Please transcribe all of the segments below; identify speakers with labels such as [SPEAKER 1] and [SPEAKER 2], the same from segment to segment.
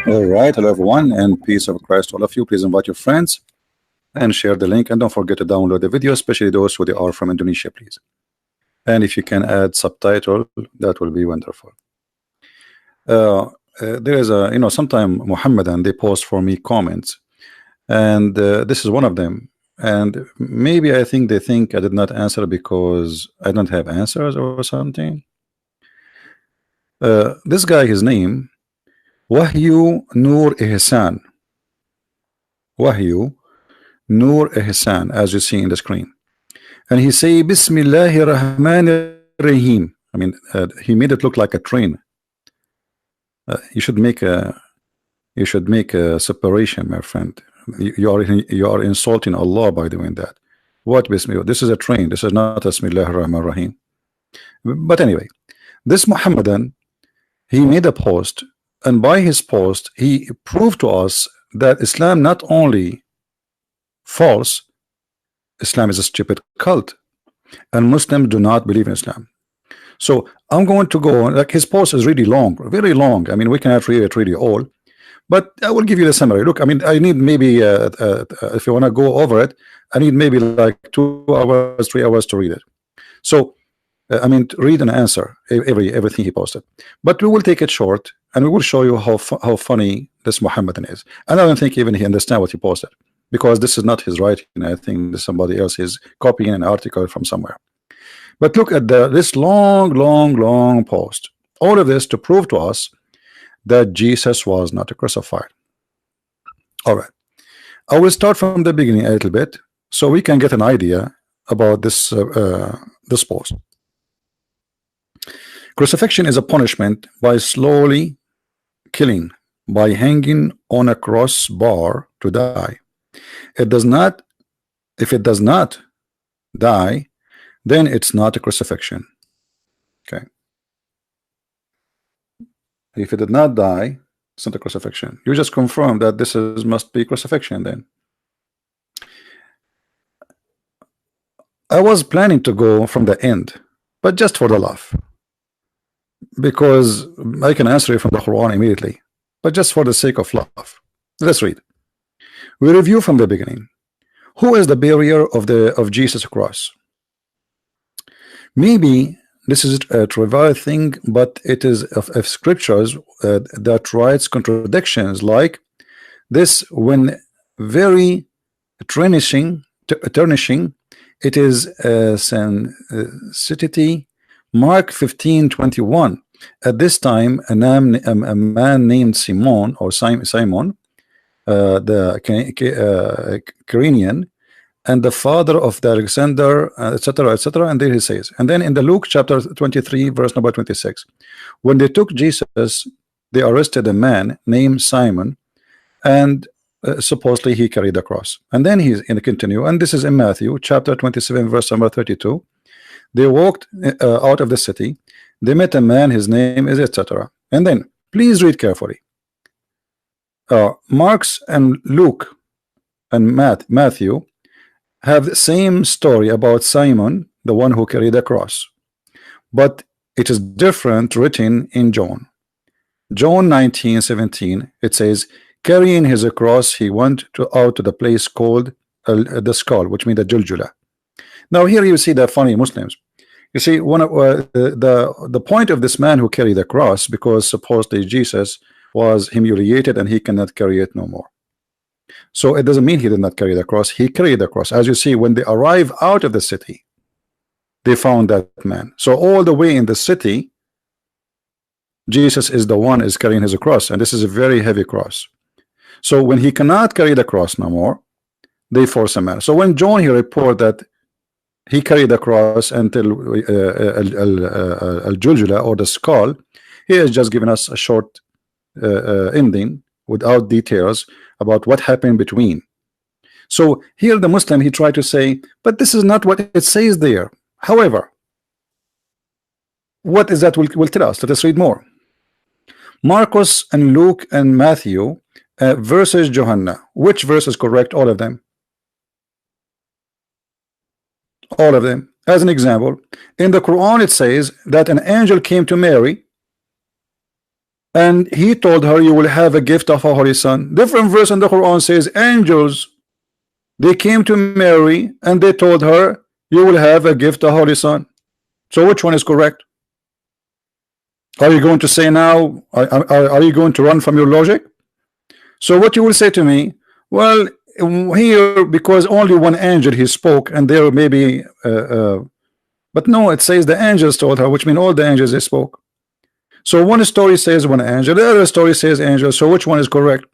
[SPEAKER 1] All right, hello everyone, and peace of Christ to all of you. Please invite your friends and share the link, and don't forget to download the video, especially those who they are from Indonesia, please. And if you can add subtitle, that will be wonderful. There is a, sometime Muhammadan they post for me comments, and this is one of them. And maybe I think they think I did not answer because I don't have answers or something. This guy, his name Wahyu Nur Ihsan. Wahyu Nur Ihsan, as you see in the screen. And he say Bismillahir Rahmanir Rahim. I mean, he made it look like a train. You should make a separation, my friend. You are insulting Allah by doing that. What Bismillah? This is a train. This is not Bismillahir Rahmanir Rahim. But anyway, this Muhammadan, he made a post, and by his post he proved to us that Islam not only false, Islam is a stupid cult, and Muslims do not believe in Islam. So I'm going to go, like, his post is really long, very long. I mean, we cannot read it really all, but I will give you the summary. Look, I mean, I need maybe if you want to go over it, I need maybe like 2 hours, 3 hours to read it. So I mean, read and answer everything he posted, but we will take it short, and we will show you how funny this Muhammadan is. And I don't think even he understands what he posted, because this is not his writing. I think this somebody else is copying an article from somewhere. But look at this long post. All of this to prove to us that Jesus was not crucified. All right, I will start from the beginning a little bit so we can get an idea about this this post. Crucifixion is a punishment by slowly killing, by hanging on a cross bar to die. If it does not die, then it's not a crucifixion. Okay. If it did not die, it's not a crucifixion. You just confirm that this must be crucifixion then. I was planning to go from the end, but just for the laugh, because I can answer it from the Quran immediately, but just for the sake of laugh. Let's read. We review from the beginning. Who is the bearer of Jesus' cross? Maybe this is a trivial thing, but it is of scriptures that writes contradictions like this when very tarnishing. It is sanctity. Mark 15:21. At this time, a man named Simon, or Simon, the Cyrenian, and the father of the Alexander, etc., etc. And there he says, and then in the Luke chapter 23, verse number 26, when they took Jesus, they arrested a man named Simon, and supposedly he carried the cross. And then he's in the continue, and this is in Matthew chapter 27, verse number 32. They walked out of the city. They met a man, his name is etc. And then please read carefully. Mark's and Luke and Matthew have the same story about Simon, the one who carried the cross, but it is different written in John. John 19:17, it says, carrying his cross, he went out to the place called the skull, which means the Juljula. Now here you see the funny Muslims. You see, one of the point of this man who carried the cross, because supposedly Jesus was humiliated and he cannot carry it no more. So it doesn't mean he did not carry the cross. He carried the cross. As you see, when they arrive out of the city, they found that man. So all the way in the city, Jesus is the one is carrying his cross, and this is a very heavy cross. So when he cannot carry the cross no more, they force a man. So when John here report that he carried the cross until al-Juljula, or the skull, he has just given us a short ending without details about what happened between. So here the Muslim, he tried to say, but this is not what it says there. However, what is that will tell us? Let us read more. Marcus and Luke and Matthew versus Johanna. Which verse is correct? All of them. All of them. As an example, in the Quran it says that an angel came to Mary and he told her, you will have a gift of a holy son. Different verse in the Quran says angels, they came to Mary and they told her, you will have a gift of holy son. So which one is correct? Are you going to say now, are you going to run from your logic? So what you will say to me, well, here, because only one angel he spoke, and there may be but no, it says the angels told her, which means all the angels they spoke. So one story says one angel, the other story says angel. So which one is correct?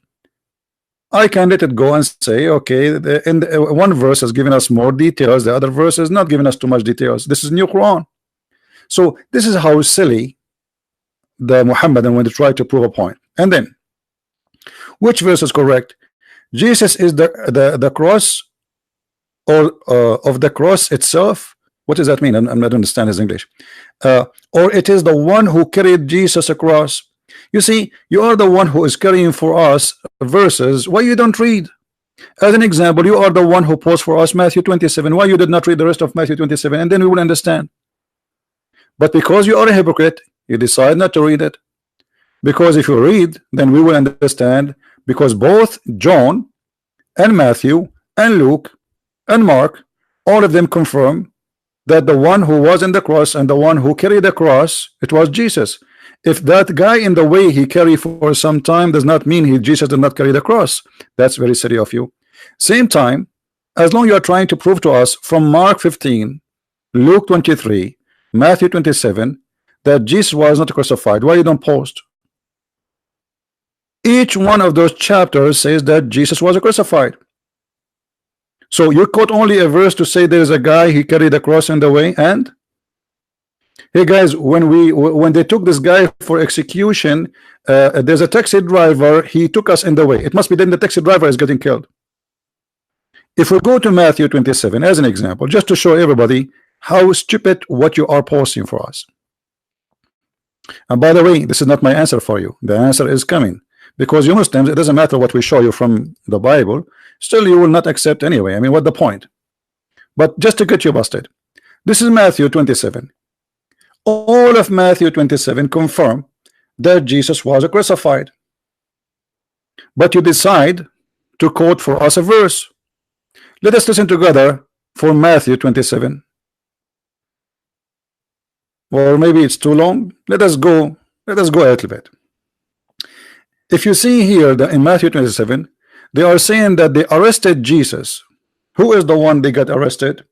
[SPEAKER 1] I can let it go and say, okay, one verse has given us more details, the other verse is not giving us too much details. This is new Quran. So this is how silly the Muhammadan when they try to prove a point. And then which verse is correct? Jesus is the cross, or of the cross itself. What does that mean? I don't understand his English. Or it is the one who carried Jesus across. You see, you are the one who is carrying for us verses. Why you don't read? As an example, you are the one who posed for us Matthew 27. Why you did not read the rest of Matthew 27? And then we will understand. But because you are a hypocrite, you decide not to read it. Because if you read, then we will understand. Because both John and Matthew and Luke and Mark, all of them confirm that the one who was in the cross and the one who carried the cross, it was Jesus. If that guy in the way he carried for some time does not mean Jesus did not carry the cross, that's very silly of you. Same time, as long you are trying to prove to us from Mark 15, Luke 23, Matthew 27 that Jesus was not crucified, why you don't post? Each one of those chapters says that Jesus was crucified. So you quote only a verse to say there is a guy he carried the cross in the way. And hey guys, when they took this guy for execution, there's a taxi driver, he took us in the way. It must be then the taxi driver is getting killed. If we go to Matthew 27 as an example, just to show everybody how stupid what you are posting for us. And by the way, this is not my answer for you. The answer is coming. Because you Muslims, it doesn't matter what we show you from the Bible, still you will not accept anyway. I mean, what the point? But just to get you busted, this is Matthew 27. All of Matthew 27 confirm that Jesus was crucified. But you decide to quote for us a verse. Let us listen together for Matthew 27. Or maybe it's too long. Let us go a little bit. If you see here that in Matthew 27, they are saying that they arrested Jesus. Who is the one they got arrested?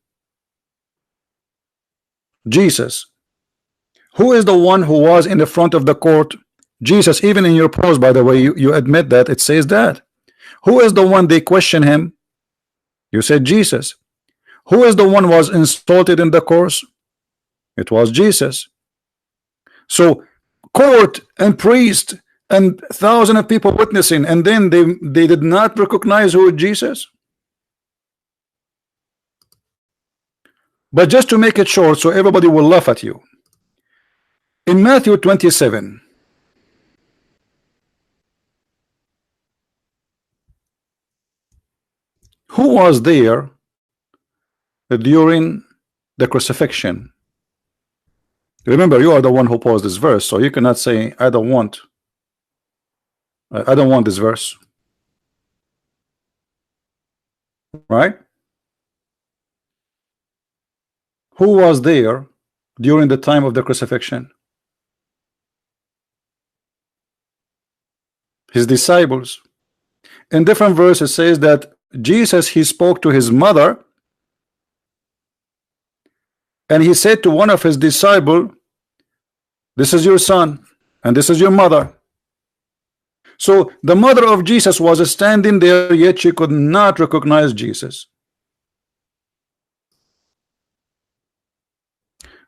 [SPEAKER 1] Jesus. Who is the one who was in the front of the court? Jesus. Even in your post, by the way, you admit that it says that. Who is the one they question him? You said Jesus. Who is the one was insulted in the course? It was Jesus. So court and priest and thousands of people witnessing, and then they did not recognize who is Jesus. But just to make it short so everybody will laugh at you, in Matthew 27, who was there during the crucifixion? Remember, you are the one who posed this verse, so you cannot say I don't want this verse, right? Who was there during the time of the crucifixion? His disciples. In different verses says that Jesus, he spoke to his mother, and he said to one of his disciples, this is your son and this is your mother. So the mother of Jesus was standing there, yet she could not recognize Jesus.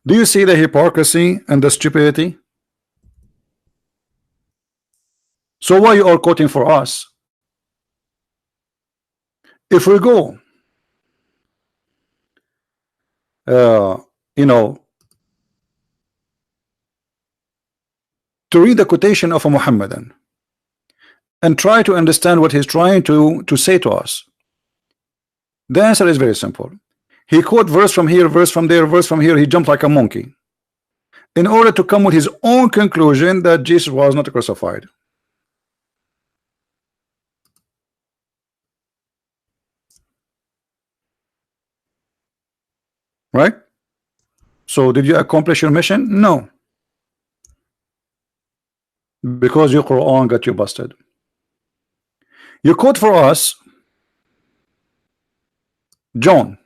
[SPEAKER 1] Do you see the hypocrisy and the stupidity? So why you are quoting for us? If we go to read the quotation of a Muhammadan and try to understand what he's trying to say to us, the answer is very simple. He quote verse from here, verse from there, verse from here. He jumped like a monkey. in order to come with his own conclusion that Jesus was not crucified. Right? So did you accomplish your mission? No. Because your Quran got you busted. You quote for us John.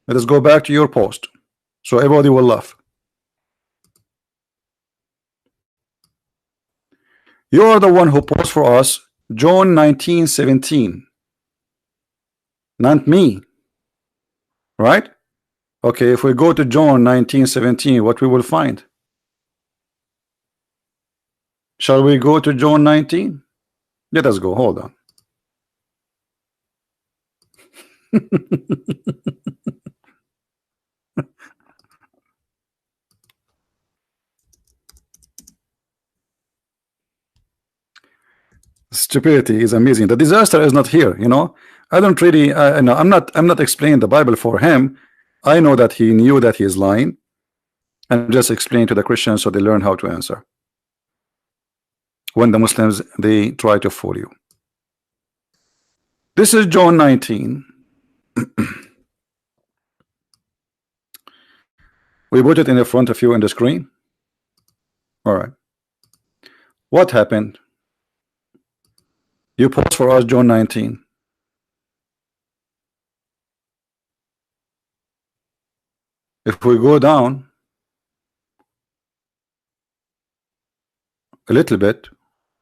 [SPEAKER 1] Let us go back to your post so everybody will laugh. You are the one who posted for us John 19:17, not me, right? Okay, if we go to John 19:17, what we will find? Shall we go to John 19? Let us go. Hold on. Stupidity is amazing. The disaster is not here. You know, I don't really. No, I'm not explaining the Bible for him. I know that he knew that he is lying, and just explain to the Christians so they learn how to answer. When the Muslims they try to fool you. This is John 19. We put it in the front of you in the screen. All right. What happened? You post for us John 19. If we go down a little bit,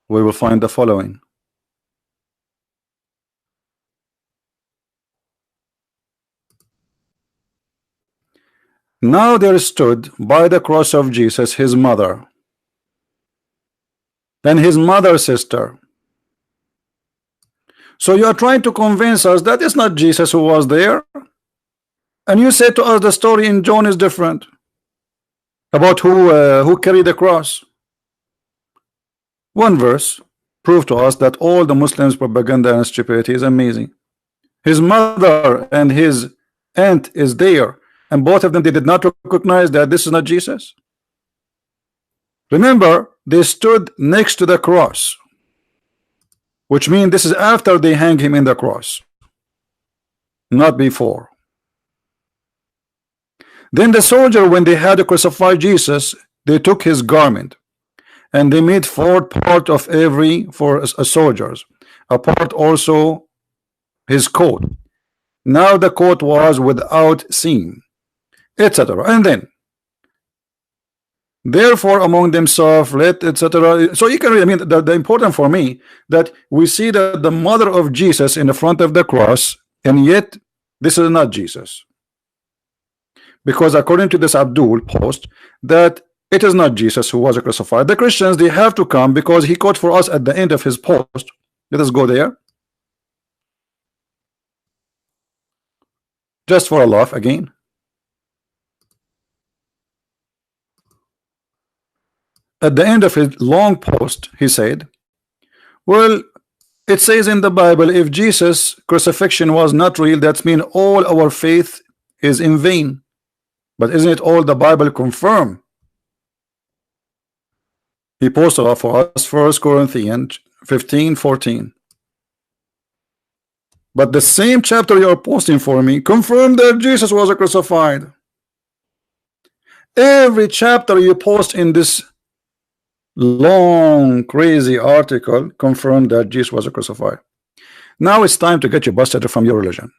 [SPEAKER 1] we will find the following. Now there stood by the cross of Jesus his mother and his mother's sister. So you are trying to convince us that it's not Jesus who was there, and you say to us the story in John is different about who carried the cross. One verse proved to us that all the Muslims' propaganda and stupidity is amazing. His mother and his aunt is there, and both of them they did not recognize that this is not Jesus. Remember, they stood next to the cross, which means this is after they hang him in the cross, not before. Then the soldier, when they had to crucify Jesus, they took his garment and they made 4 part of every for soldiers, a part also his coat. Now the coat was without seam, etc. And then therefore among themselves let etc. So you can read. I mean, the important for me that we see that the mother of Jesus in the front of the cross, and yet this is not Jesus, because according to this Abdul post that it is not Jesus who was crucified. The Christians they have to come because he quote for us at the end of his post. Let us go there just for a laugh again. At the end of his long post, he said, well, it says in the Bible, if Jesus' crucifixion was not real, that means all our faith is in vain. But isn't it all the Bible confirm? He posted off for us 1 Corinthians 15:14. But the same chapter you are posting for me confirm that Jesus was crucified. Every chapter you post in this long crazy article confirmed that Jesus was crucified. Now it's time to get you busted from your religion.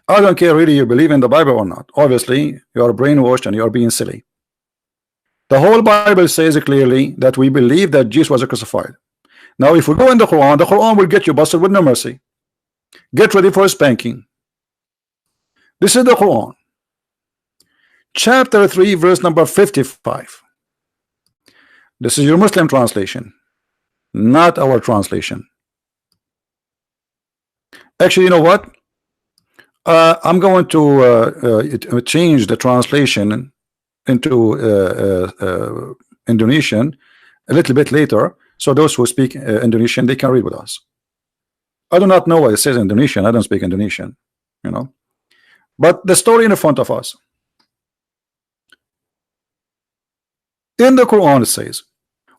[SPEAKER 1] I don't care really you believe in the Bible or not. Obviously you are brainwashed and you are being silly. The whole Bible says clearly that we believe that Jesus was crucified. Now if we go in the Quran will get you busted with no mercy. Get ready for a spanking. This is the Quran, chapter 3 verse number 55. This is your Muslim translation, not our translation. Actually, you know what? I'm going to change the translation into Indonesian a little bit later, so those who speak Indonesian they can read with us. I do not know what it says in Indonesian. I don't speak Indonesian, you know. But the story in front of us. In the Quran it says,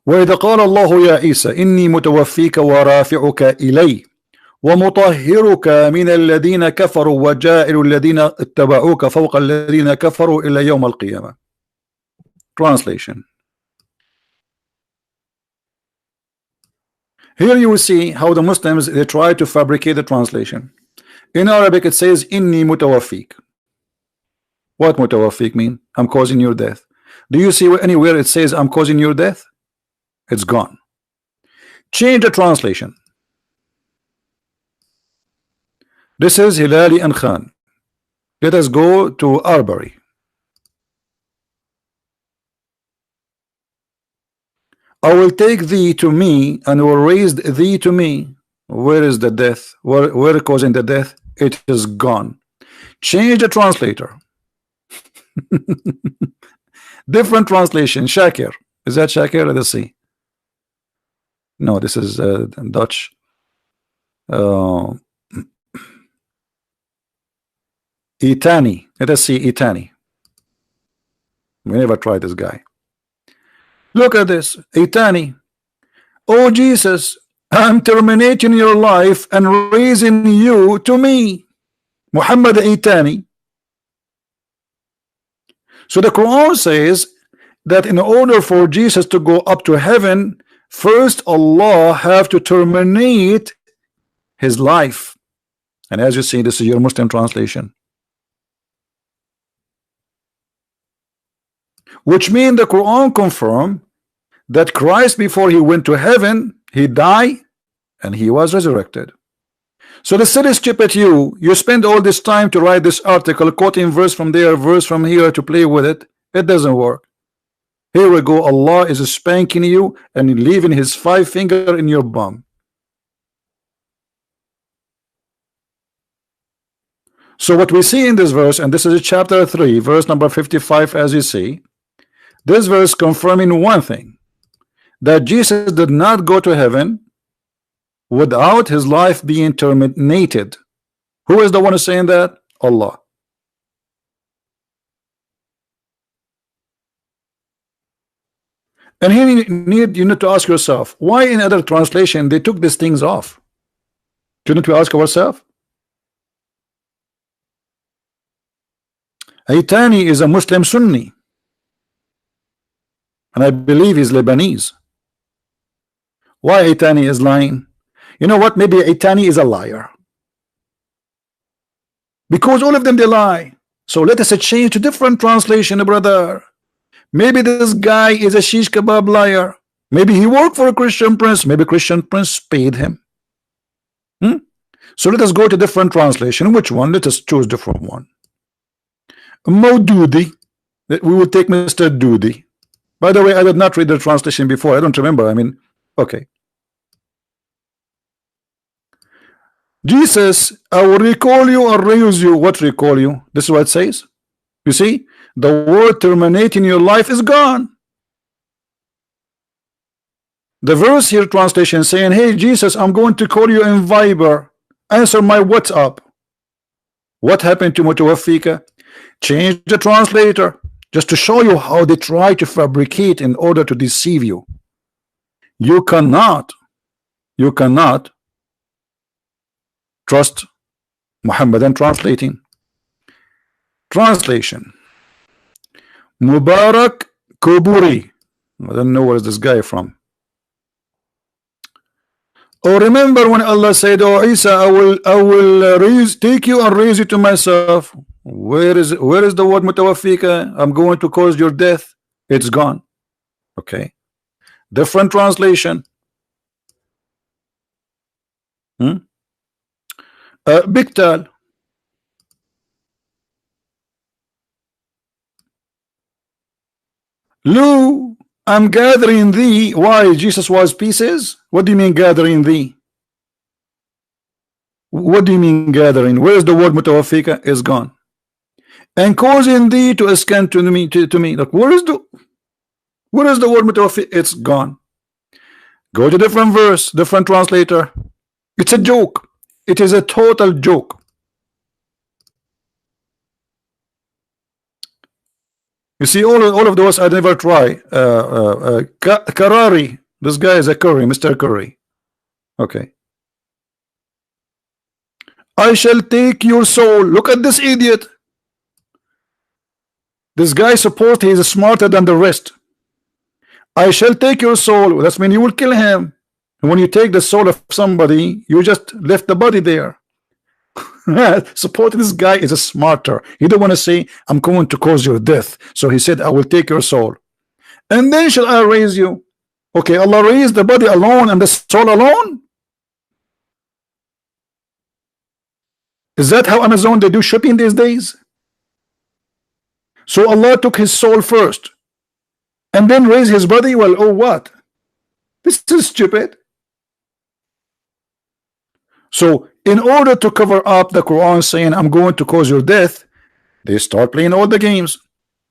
[SPEAKER 1] وَإِذَا قَالَ اللَّهُ يَا عِيسَى إِنِّي مُتَوَفِّيكَ وَرَافِعُكَ إِلَيَّ وَمُطَهِّرُكَ مِنَ الَّذِينَ كَفَرُوا وَجَاعِلُ الَّذِينَ اتَّبَعُوكَ فَوْقَ الَّذِينَ كَفَرُوا إِلَى يَوْمِ الْقِيَامَةِ. Translation. Here you will see how the Muslims, they try to fabricate the translation. In Arabic it says inni mutawaffik. What mutawaffik mean? I'm causing your death. Do you see anywhere it says I'm causing your death? It's gone. Change the translation. This is Hilali and Khan. Let us go to Arbery. I will take thee to me and will raise thee to me. Where is the death? Where causing the death? It is gone. Change the translator. Different translation. Shakir. Is that Shakir? Let us see. No, this is Dutch. Itani. Let us see Itani. We never tried this guy. Look at this. Itani. Oh Jesus, I'm terminating your life and raising you to me. Muhammad Itani. So the Quran says that in order for Jesus to go up to heaven, first Allah have to terminate his life. And as you see, this is your Muslim translation. Which means the Quran confirm that Christ, before he went to heaven, he died and he was resurrected. So the silly stupid you spend all this time to write this article, quoting verse from there, verse from here to play with it. It doesn't work. Here we go. Allah is spanking you and leaving his 5 finger in your bum. So what we see in this verse, and this is chapter 3, verse number 55, as you see, this verse confirming one thing, that Jesus did not go to heaven without his life being terminated. Who is the one who's saying that? Allah. And here you need to ask yourself, why in other translation they took these things off? Shouldn't we ask ourselves? Aitani is a Muslim Sunni, and I believe he's Lebanese. Why Aitani is lying? You know what? Maybe Aitani is a liar, because all of them they lie. So let us change to different translation, brother. Maybe this guy is a shish kebab liar. Maybe he worked for a Christian prince. Maybe Christian prince paid him. So let us go to different translation. Which one? Let us choose different one. Maududi. We will take Mr. Doody. By the way, I did not read the translation before. I don't remember. I mean, okay. Jesus, I will recall you or raise you. What recall you? This is what it says. You see, the word terminating your life is gone. The verse here translation saying, hey Jesus, I'm going to call you in Viber. Answer my WhatsApp. What happened to Mutawafika? Change the translator just to show you how they try to fabricate in order to deceive you. You cannot trust Muhammadan translating. Translation. Mubarak Kuburi. I don't know where is this guy from. Oh, remember when Allah said, oh Isa, I will take you and raise you to myself. Where is the word mutawaffika? I'm going to cause your death. It's gone. Okay. Different translation. Biktal. Lu, I'm gathering thee. Why? Jesus was pieces? What do you mean gathering thee? What do you mean gathering? Where's the word mutawaffika? Is gone. And causing thee to ascend to me. Like, where is the word mutawaffika? It's gone. Go to different verse, different translator. It's a joke. It is a total joke. You see, all of those I never try. Karari, this guy is a Curry, Mr. Curry. Okay. I shall take your soul. Look at this idiot. This guy supposed he is smarter than the rest. I shall take your soul. That means you will kill him. And when you take the soul of somebody, you just left the body there. Support this guy is a smarter. He don't want to say, I'm going to cause your death. So he said, I will take your soul. And then shall I raise you? Okay, Allah raised the body alone and the soul alone? Is that how Amazon they do shipping these days? So Allah took his soul first and then raised his body? Well, oh what? This is stupid. So in order to cover up the Quran saying I'm going to cause your death, they start playing all the games.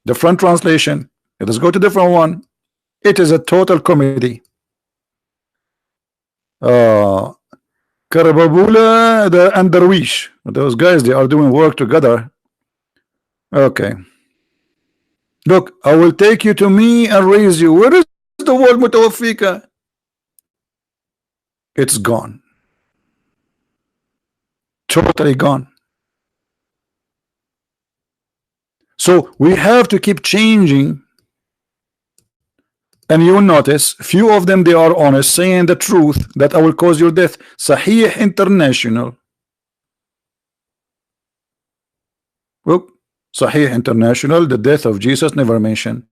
[SPEAKER 1] Different translation. Let us go to different one. It is a total comedy. Karababula and Darwish, those guys, they are doing work together. Okay. Look, I will take you to me and raise you. Where is the word mutawaffika? It's gone. Totally gone. So we have to keep changing, and you will notice few of them they are honest, saying the truth that I will cause your death. Sahih International. Look, Sahih International, the death of Jesus never mentioned.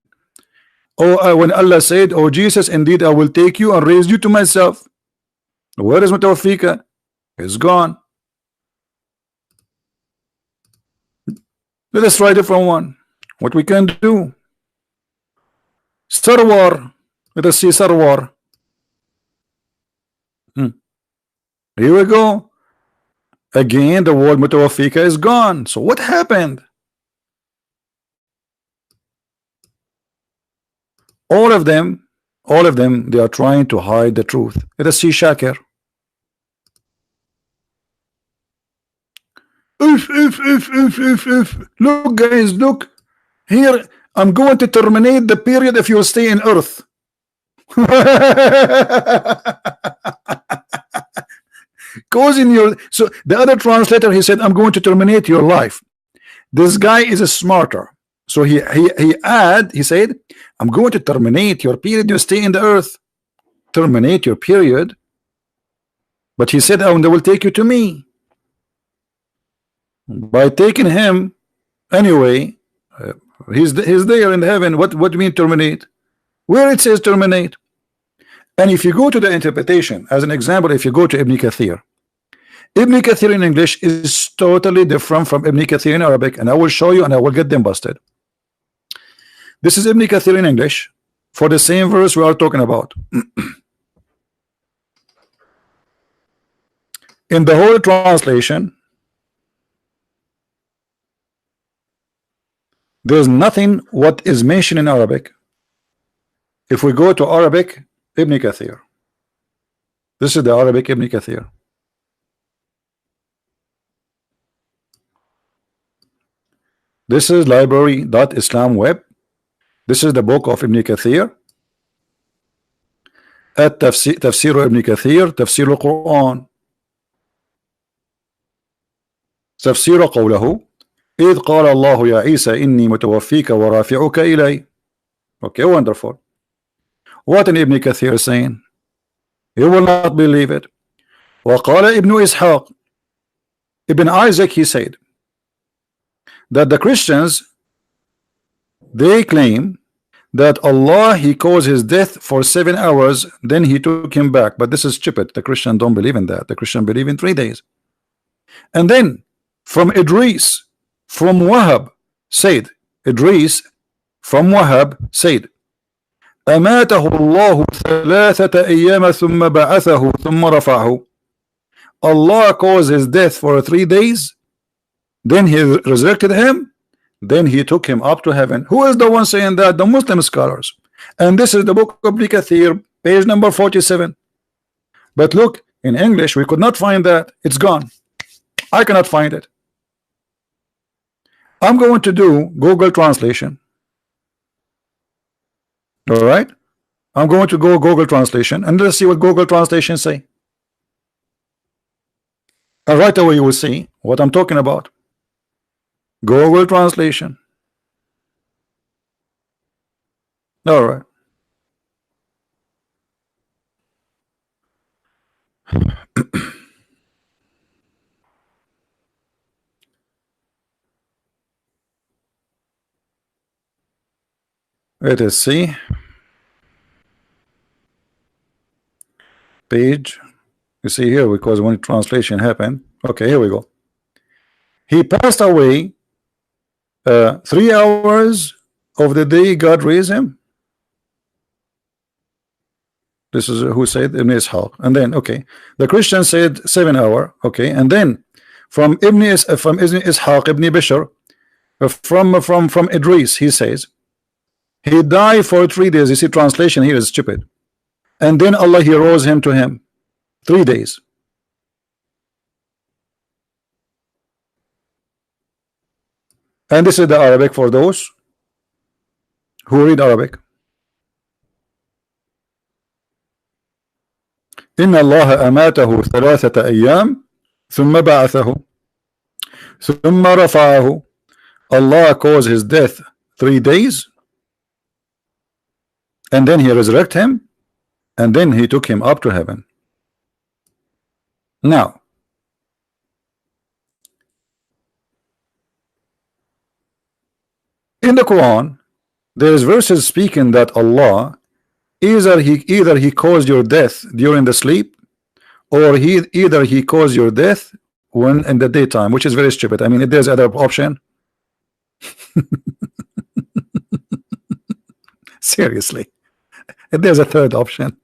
[SPEAKER 1] Oh, when Allah said, oh Jesus, indeed I will take you and raise you to myself. Where is mutawaffika? It's gone. Let us try a different one. What we can do? Sarwar. Let us see Sarwar. Here we go. Again, the word mutawaffika is gone. So what happened? All of them, they are trying to hide the truth. Let us see Shakir. Look, guys, look. Here, I'm going to terminate the period if you stay in Earth. Causing your. So the other translator, he said, I'm going to terminate your life. This guy is a smarter. So he said, I'm going to terminate your period. You stay in the Earth. Terminate your period. But he said, oh, they will take you to me. By taking him anyway, he's there in heaven. What do you mean terminate? Where it says terminate? And if you go to the interpretation, as an example, if you go to Ibn Kathir in English is totally different from Ibn Kathir in Arabic, and I will show you and I will get them busted. This is Ibn Kathir in English for the same verse we are talking about. In the whole translation, there's nothing what is mentioned in Arabic. If we go to Arabic, Ibn Kathir. This is the Arabic Ibn Kathir. This is library.islam web. This is the book of Ibn Kathir. At Tafsir Ibn Kathir, Tafsir al-Quran. تفسير قوله إذ قال الله يا عيسى إني متوفيك ورافعك إلي. Okay, wonderful. What in Ibn Kathir is saying? You will not believe it. وقال ابن إسحاق, Ibn Isaac, he said that the Christians, they claim that Allah, he caused his death for 7 hours, then he took him back. But this is stupid. The Christians don't believe in that. The Christians believe in 3 days. And then from Idris from Wahab said, Idris from Wahab said, أماته الله 3 أيام ثم بعثه ثم رفعه. Allah caused his death for 3 days, then he resurrected him, then he took him up to heaven. Who is the one saying that? The Muslim scholars. And this is the book of Ibn Kathir, page number 47. But look, in English we could not find that. It's gone. I cannot find it. I'm going to do Google translation. All right, I'm going to go Google Translation and let's see what Google Translation say. And right away you will see what I'm talking about. Google Translation. All right. Let us see. Page. You see here, because when translation happened. Okay, here we go. He passed away 3 hours of the day God raised him. This is who said Ibn Ishaq. And then, okay, the Christian said 7 hour. Okay, and then from Ibn Ishaq, Ibn Bishr, from Idris, he says he died for 3 days. You see, translation here is stupid. And then Allah, he rose him to him 3 days. And this is the Arabic for those who read Arabic. إن الله أماته 3 أيام ثم بعثه ثم رفعه. Allah caused his death 3 days and then he resurrected him and then he took him up to heaven. Now in the Quran there is verses speaking that Allah either he caused your death during the sleep, or either he caused your death when in the daytime, which is very stupid. I mean, if there's other option. Seriously, if there's a third option.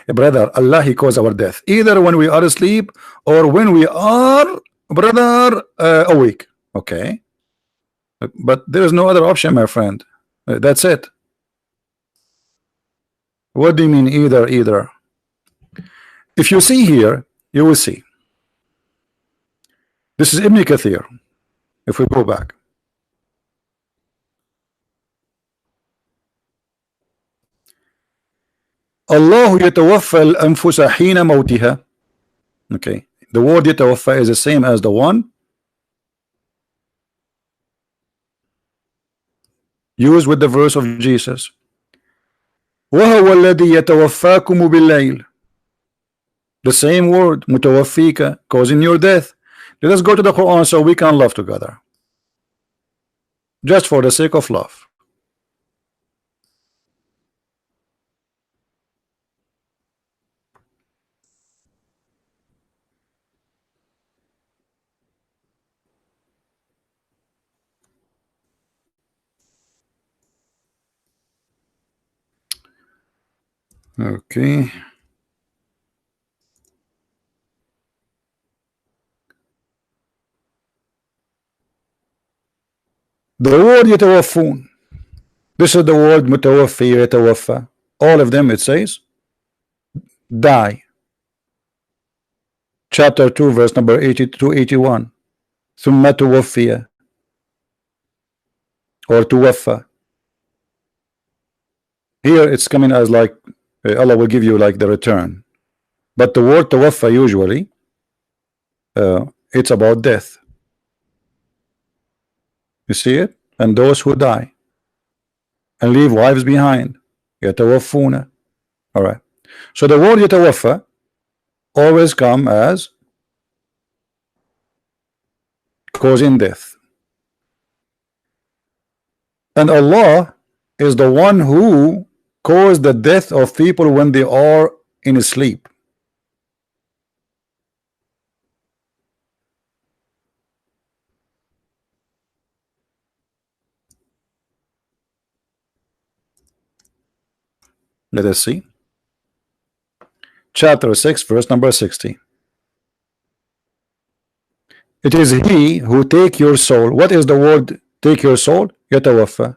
[SPEAKER 1] Brother, Allah, he caused our death either when we are asleep or when we are, brother, awake. Okay, but there is no other option, my friend. That's it. What do you mean either? If you see here, you will see. This is Ibn Kathir. If we go back, Allah يتوفى الأنفس حين موتها. Okay, the word يتوفى is the same as the one used with the verse of Jesus. وهو الذي يتوفاكم بالليل. The same word, متوفيك, causing your death. Let us go to the Quran so we can love together, just for the sake of love. Okay. The word يتوفون, this is the word متوفي يتوفى. All of them it says die. Chapter 2 verse number 80 to 81. ثم توفي or توفى. Here it's coming as like Allah will give you like the return, but the word توفى usually it's about death. You see it? And those who die and leave wives behind, يتوفون. All right, so the word يتوفى always come as causing death, and Allah is the one who caused the death of people when they are in sleep. Let us see. Chapter 6 verse number 60. It is he who take your soul. What is the word take your soul? يتوفى.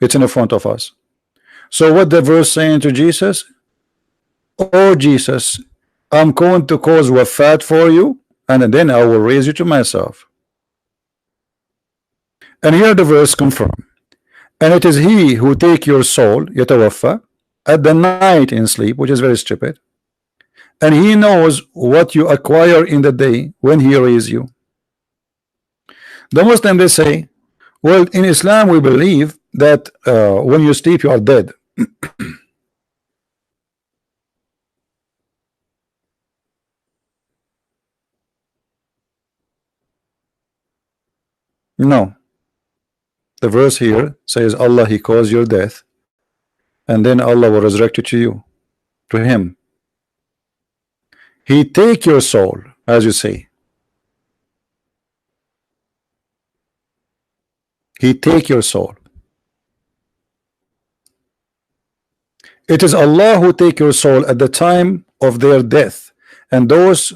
[SPEAKER 1] It's in the front of us. So what the verse saying to Jesus? Oh Jesus, I'm going to cause wafat for you and then I will raise you to myself. And here the verse confirm. And it is he who take your soul, يتوفى, at the night in sleep, which is very stupid. And he knows what you acquire in the day when he raise you. The Muslim, they say, well, in Islam we believe that when you sleep you are dead. No. The verse here says Allah, he caused your death, and then Allah will resurrect you to him. He take your soul, as you say. He take your soul. It is Allah who take your soul at the time of their death, and those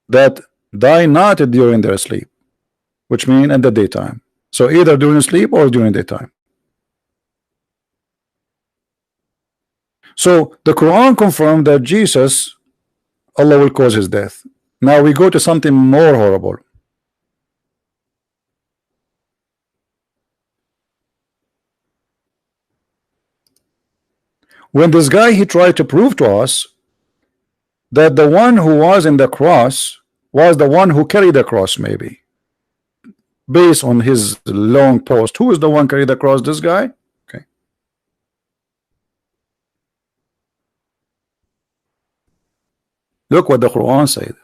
[SPEAKER 1] that die not during their sleep, which mean in the daytime. So either during sleep or during daytime. So the Quran confirmed that Jesus, Allah will cause his death. Now we go to something more horrible. When this guy, he tried to prove to us that the one who was in the cross was the one who carried the cross, maybe based on his long post. Who is the one carried the cross? This guy? Okay. Look what the Quran said.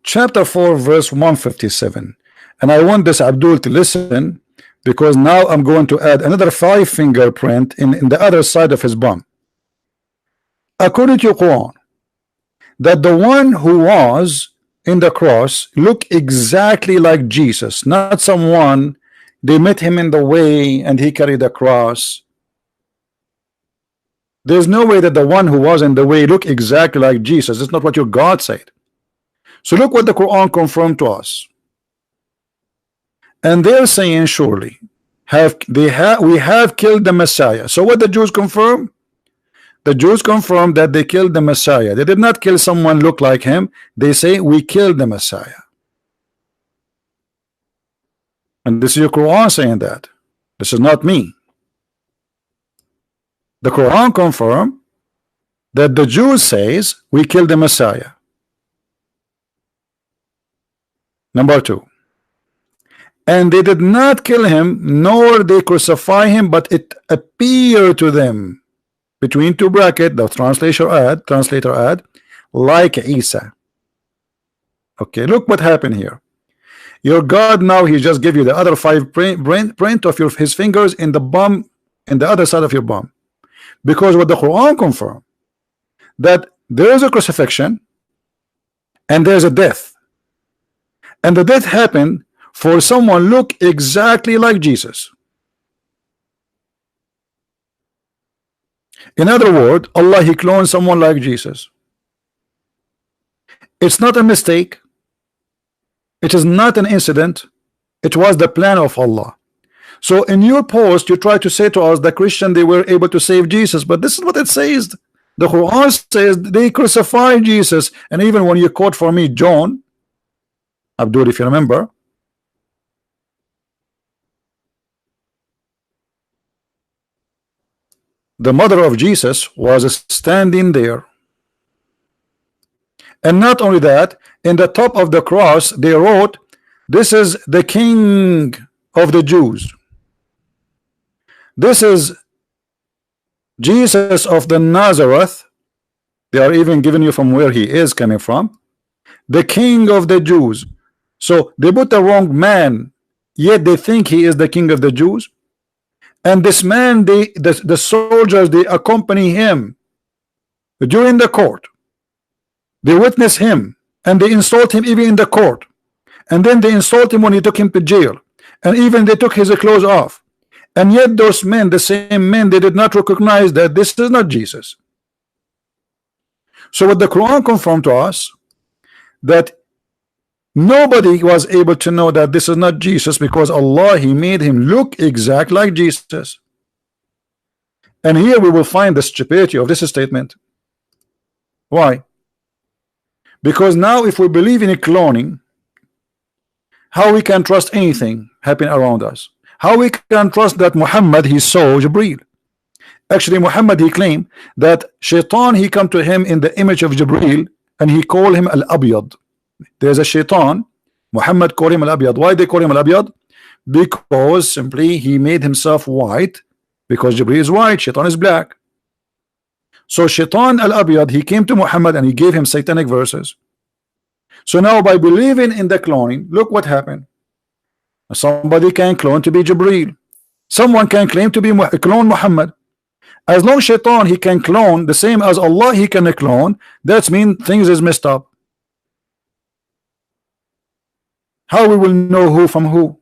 [SPEAKER 1] Chapter 4 verse 157, and I want this Abdul to listen, because now I'm going to add another 5 fingerprint in the other side of his bum. According to Quran, that the one who was in the cross looked exactly like Jesus, not someone they met him in the way and he carried the cross. There's no way that the one who was in the way looked exactly like Jesus. It's not what your God said. So look what the Quran confirmed to us. And they're saying, surely we have killed the Messiah. So what the Jews confirm? The Jews confirm that they killed the Messiah. They did not kill someone look like him. They say we killed the Messiah. And this is your Quran saying that. This is not me. The Quran confirm that the Jews says we killed the Messiah. Number 2. And they did not kill him, nor they crucify him, but it appeared to them, between 2 brackets, the translator add, like Isa. Okay, look what happened here. Your God now, he just give you the other 5 print of his fingers in the bum, in the other side of your bum. Because what the Quran confirmed, that there is a crucifixion and there's a death. And the death happened for someone look exactly like Jesus. In other words, Allah, he cloned someone like Jesus. It's not a mistake. It is not an incident. It was the plan of Allah. So in your post, you try to say to us, the Christian, they were able to save Jesus, but this is what it says. The Quran says they crucified Jesus. And even when you quote for me John, Abdul, if you remember, the mother of Jesus was standing there. And not only that, in the top of the cross they wrote, this is the King of the Jews. This is Jesus of the Nazareth. They are even giving you from where he is coming from. The King of the Jews. So they put the wrong man, yet they think he is the King of the Jews. And this man, the soldiers, they accompany him during the court. They witness him and they insult him even in the court. And then they insult him when he took him to jail. And even they took his clothes off. And yet those men, the same men, they did not recognize that this is not Jesus. So what the Quran confirmed to us, that Nobody was able to know that this is not Jesus, because Allah, He made him look exact like Jesus. And here we will find the stupidity of this statement. Why? Because now if we believe in a cloning, how we can trust anything happening around us? How we can trust that Muhammad he saw Jibreel? Actually, Muhammad he claimed that Shaitan he come to him in the image of Jibreel, and he called him Al-Abyad. There's a Shaitan, Muhammad called him Al-Abyad. Why they call him Al-Abyad? Because simply he made himself white, because Jibreel is white, Shaitan is black. So Shaitan Al-Abyad, he came to Muhammad and he gave him satanic verses. So now by believing in the cloning, look what happened. Somebody can clone to be Jibreel. Someone can claim to be clone Muhammad. As long as Shaitan he can clone the same as Allah he can clone, that means things is messed up. How we will know who from who?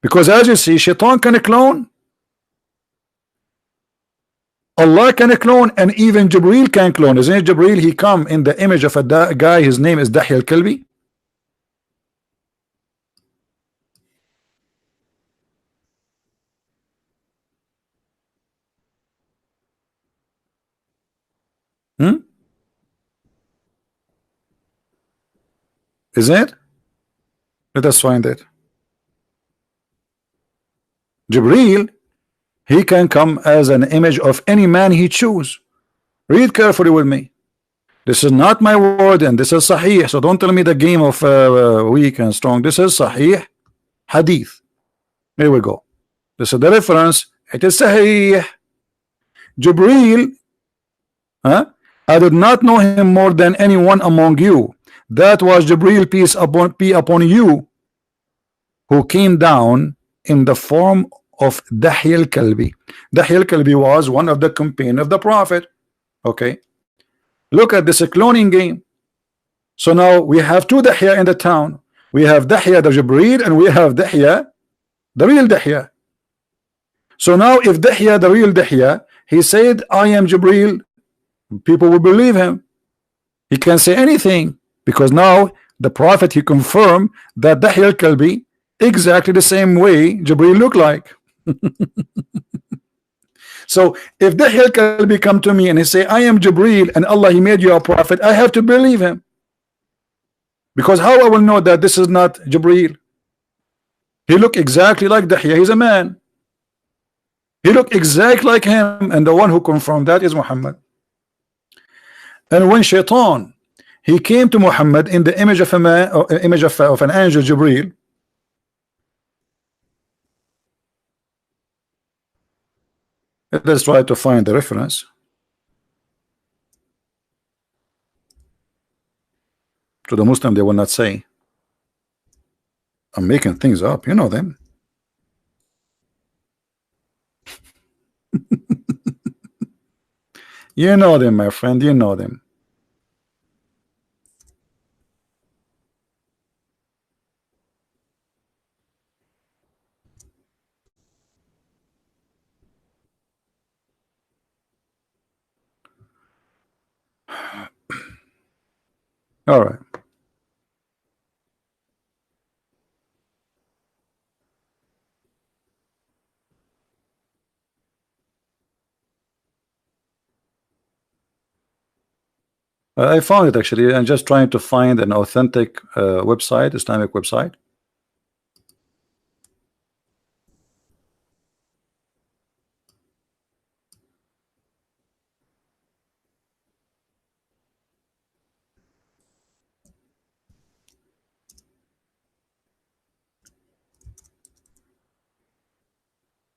[SPEAKER 1] Because as you see, Shaitan can clone, Allah can clone, and even Jibreel can clone. Isn't it Jibreel? He come in the image of a guy, his name is Dahya al-Kalbi. Is it? Let us find it. Jibreel, he can come as an image of any man he choose. Read carefully with me. This is not my word, and this is Sahih. So don't tell me the game of weak and strong. This is Sahih Hadith. Here we go. This is the reference. It is Sahih. Jibreel, I did not know him more than anyone among you. That was Jibreel, peace be upon you, who came down in the form of Dahya al-Kalbi. Dahya al-Kalbi was one of the companions of the Prophet. Okay, look at this cloning game. So now we have two Dahya in the town. We have Dahya the Jibreel, and we have Dahya the real Dahya. So now if Dahya the real Dahya, he said I am Jibreel, people will believe him. He can say anything, because now the Prophet he confirmed that Dahya al-Kalbi exactly the same way Jibreel looked like. So if Dahya al-Kalbi come to me and he say I am Jibreel and Allah he made you a prophet, I have to believe him, because how I will know that this is not Jibreel? He look exactly like Dahya. He's a man. He look exactly like him, and the one who confirmed that is Muhammad. And when Shaitan he came to Muhammad in the image of a man, image of an angel Jibreel, let's try to find the reference. To the Muslim, they will not say I'm making things up. You know them. You know them, my friend. You know them. All right. I found it actually. I'm just trying to find an authentic website, Islamic website.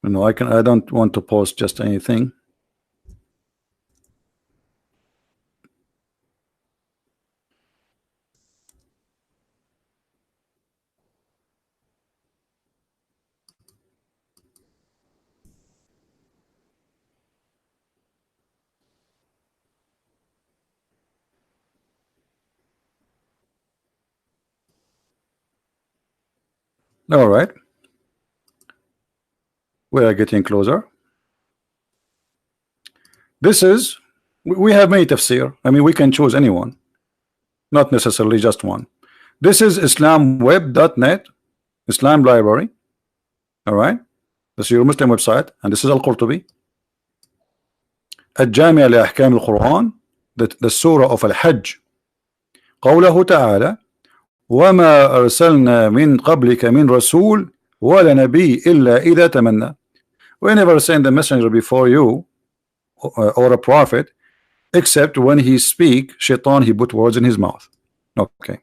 [SPEAKER 1] No, I don't want to post just anything. All right. We are getting closer. This is, we have many tafsir. I mean, we can choose anyone. not necessarily just one. This is islamweb.net, Islam library. All right, this is your Muslim website, and this is Al-Qurtubi. الجامع لأحكام القرآن, the surah of Al-Hajj. قوله تعالى وما أرسلنا من قبلك من رسول ولا نبي إلا إذا تمنى. We never send a messenger before you or a prophet except when he speak, shaitan, he put words in his mouth. Okay,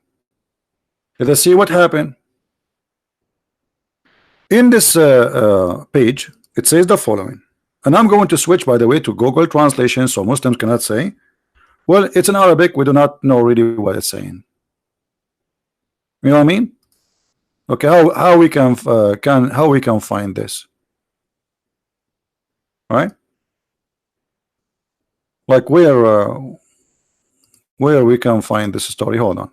[SPEAKER 1] let us see what happened. In this page it says the following, and I'm going to switch, by the way, to Google translation so Muslims cannot say, well, it's in Arabic, we do not know really what it's saying. You know what I mean? Okay, how we can find this? All right, like where we can find this story. Hold on.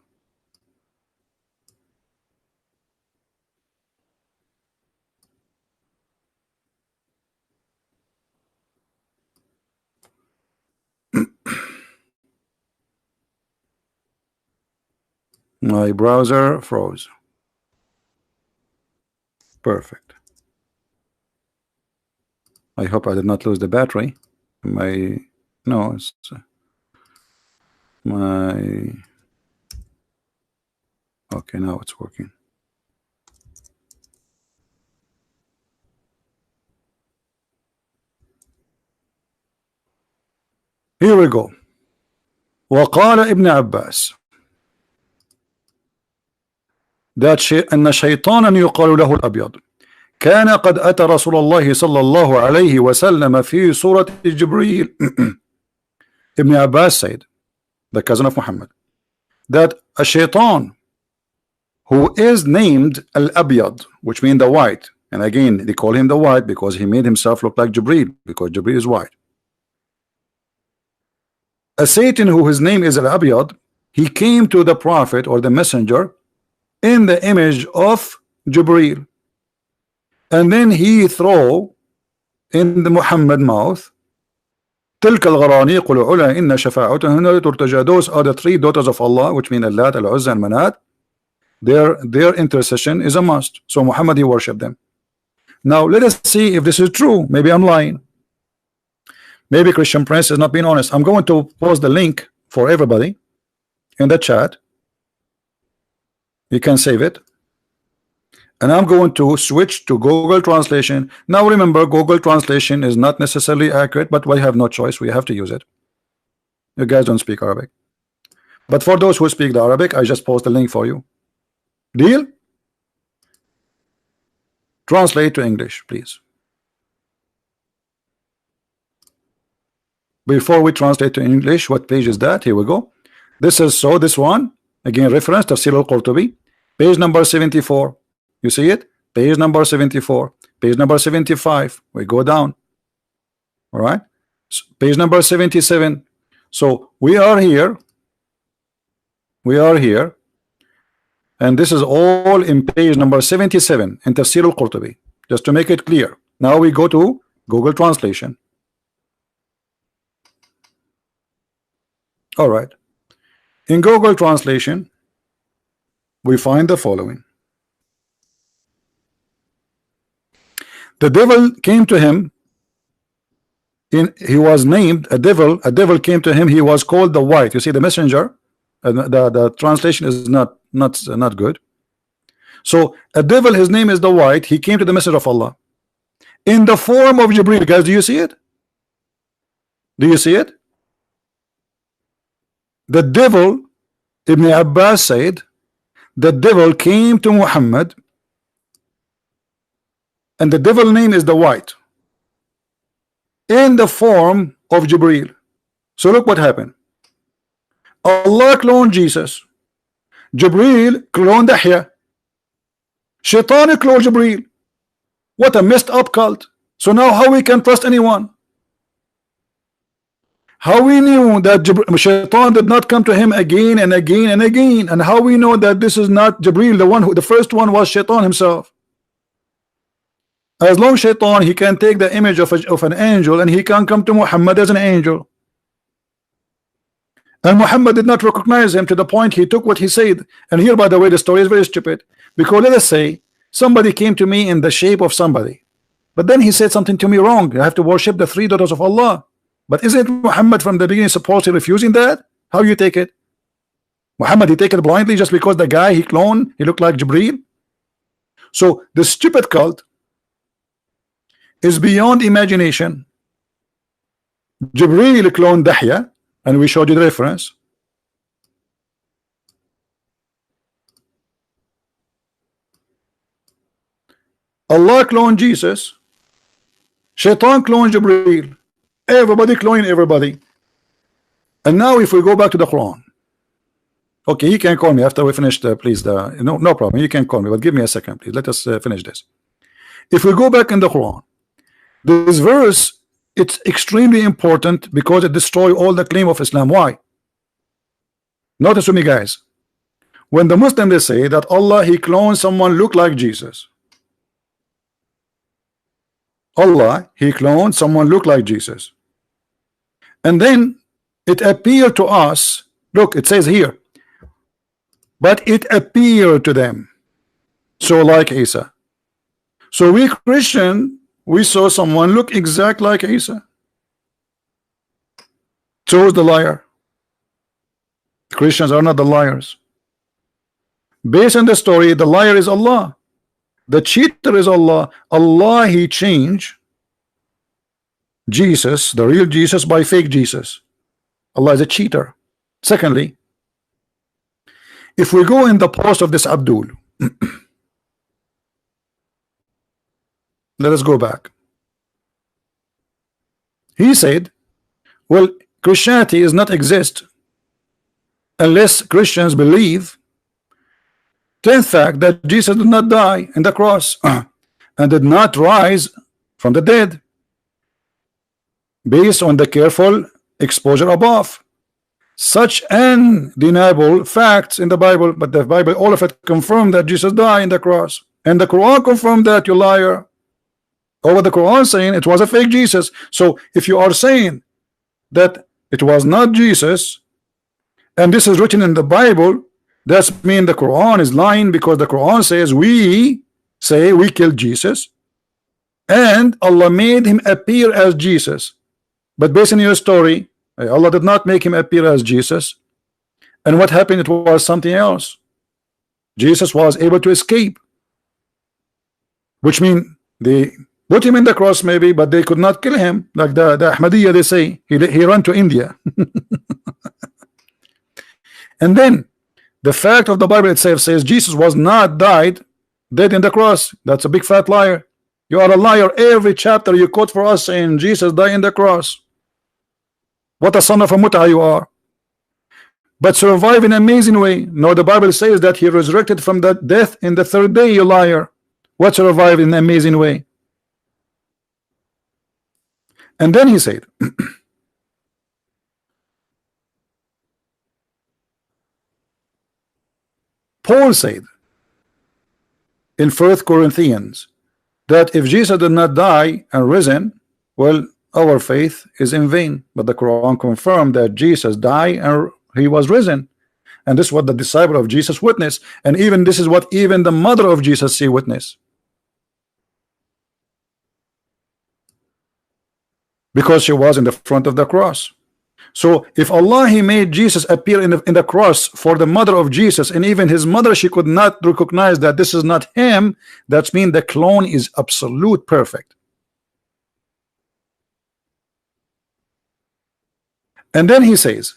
[SPEAKER 1] My browser froze. Perfect. I hope I did not lose the battery. No, it's my. Okay, now it's working. Here we go. وقال ابن عباس أن شيطانا يقال له الأبيض كان قد أتى رسول الله صلى الله عليه وسلم في صورة جبريل. Ibn Abbas said, the cousin of Muhammad, that a shaitan who is named Al-Abyad, which means the white, and again they call him the white because he made himself look like Jibreel, because Jibreel is white. A Satan who his name is Al-Abyad, he came to the prophet or the messenger in the image of Jibreel, and then he throw in the Muhammad mouth تلك الغرانيق العلا إن شفاعتهن ترتجى. Those are the three daughters of Allah, which mean Allat, Al-Uzza, and Manat. Their intercession is a must. So Muhammad, he worshiped them. Now let us see if this is true. Maybe I'm lying. Maybe Christian Prince is not being honest. I'm going to post the link for everybody in the chat. You can save it. And I'm going to switch to Google translation. Now remember, Google translation is not necessarily accurate, but we have no choice. We have to use it. You guys don't speak Arabic, but for those who speak the Arabic, I just post the link for you. Deal? Translate to English, please. Before we translate to English, what page is that? Here we go. This is this one again, reference Tafsir al-Qurtubi, page number 74. You see it? Page number 74, page number 75. We go down. All right, page number 77. So we are here. And this is all in page number 77 in Tafsir al-Qurtubi, just to make it clear. Now we go to Google translation. All right, in Google translation we find the following. The devil came to him. He was named a devil. A devil came to him. He was called the white. You see the messenger. The translation is not good. So a devil, his name is the white. He came to the messenger of Allah in the form of Jibreel. Guys, do you see it? Do you see it? The devil, Ibn Abbas said, the devil came to Muhammad, and the devil name is the white, in the form of Jibreel. So look what happened. Allah cloned Jesus, Jibreel cloned Yahya, Shaitan cloned Jibreel. What a messed up cult. So now how we can trust anyone? How we knew that Shaitan did not come to him again and again and again, and how we know that this is not Jibreel, the first one was Shaitan himself? As long as Shaitan, he can take the image of an angel, and he can come to Muhammad as an angel. And Muhammad did not recognize him to the point he took what he said. And here, by the way, the story is very stupid, because let us say somebody came to me in the shape of somebody, but then he said something to me wrong. I have to worship the three daughters of Allah. But isn't Muhammad from the beginning supposedly refusing that? How you take it? Muhammad, he take it blindly just because the guy he cloned, he looked like Jibreel? So the stupid cult is beyond imagination. Jibreel cloned Dahya, and we showed you the reference. Allah cloned Jesus. Shaitan cloned Jibreel. Everybody cloning everybody. And now if we go back to the Quran. Okay, you can call me after we finish please, no problem, you can call me, but give me a second, please. Let us finish this. If we go back in the Quran, this verse, it's extremely important because it destroys all the claim of Islam. Why? Notice with me, guys. When the Muslims, they say that Allah, he cloned someone look like Jesus. Allah, he cloned someone look like Jesus. And then it appeared to us, look, it says here, but it appeared to them so like Isa. So we Christian, we saw someone look exact like Isa. So is the liar. Christians are not the liars. Based on the story, the liar is Allah, the cheater is Allah. Allah, he changed Jesus, the real Jesus, by fake Jesus. Allah is a cheater. Secondly, if we go in the post of this Abdul, let us go back. He said, well, Christianity is not exist unless Christians believe 10th fact that Jesus did not die in the cross and did not rise from the dead, based on the careful exposure above. Such undeniable facts in the Bible, but the Bible, all of it confirmed that Jesus died in the cross, and the Quran confirmed that, you liar. Over the Quran saying it was a fake Jesus. So if you are saying that it was not Jesus, and this is written in the Bible, that means the Quran is lying, because the Quran says we say we killed Jesus and Allah made him appear as Jesus. But based on your story, Allah did not make him appear as Jesus. And what happened? It was something else. Jesus was able to escape, which means they put him in the cross maybe, but they could not kill him, like the Ahmadiyya, they say he ran to India. And then the fact of the Bible itself says Jesus was not died dead in the cross. That's a big fat liar. You are a liar. Every chapter you quote for us saying Jesus died in the cross. What a son of a mutah you are. But survive in an amazing way. No, the Bible says that he resurrected from the death in the third day, you liar. What survive in an amazing way? And then he said, Paul said in 1 Corinthians that if Jesus did not die and risen, well, our faith is in vain. But the Quran confirmed that Jesus died and he was risen, and this is what the disciple of Jesus witnessed, and even this is what even the mother of Jesus she witnessed, because she was in the front of the cross. So if Allah, he made Jesus appear in the cross for the mother of Jesus, and even his mother, she could not recognize that this is not him, that means the clone is absolute perfect. And then he says,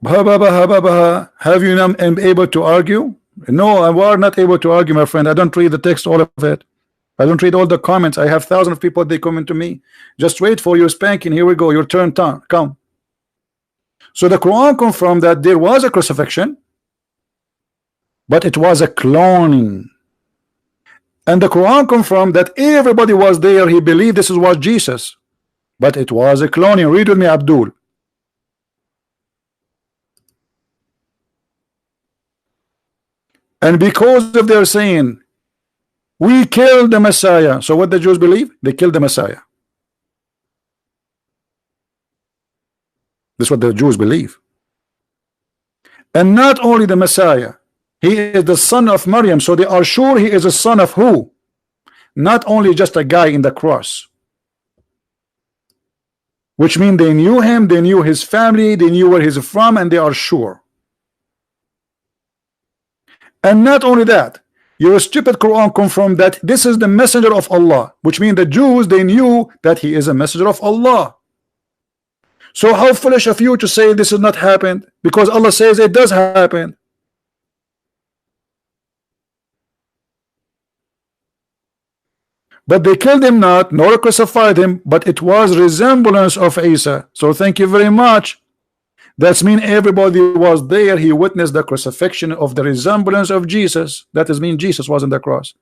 [SPEAKER 1] have you not been able to argue? No, I was not able to argue, my friend. I don't read the text, all of it. I don't read all the comments. I have thousands of people, they comment to me. Just wait for your spanking. Here we go, your turn, come. So the Quran confirmed that there was a crucifixion, but it was a cloning. And the Quran confirmed that everybody was there. He believed this was Jesus, but it was a cloning. Read with me, Abdul. And because of their saying, we killed the Messiah. So what the Jews believe? They killed the Messiah. This is what the Jews believe. And not only the Messiah, he is the son of Maryam, so they are sure he is a son of who? Not only just a guy in the cross. Which means they knew him, they knew his family, they knew where he's from, and they are sure. And not only that, your stupid Quran confirmed that this is the messenger of Allah, which means the Jews, they knew that he is a messenger of Allah. So how foolish of you to say this has not happened, because Allah says it does happen. But they killed him not, nor crucified him, but it was resemblance of Isa. So thank you very much. That means everybody was there. He witnessed the crucifixion of the resemblance of Jesus. That is mean Jesus was on the cross.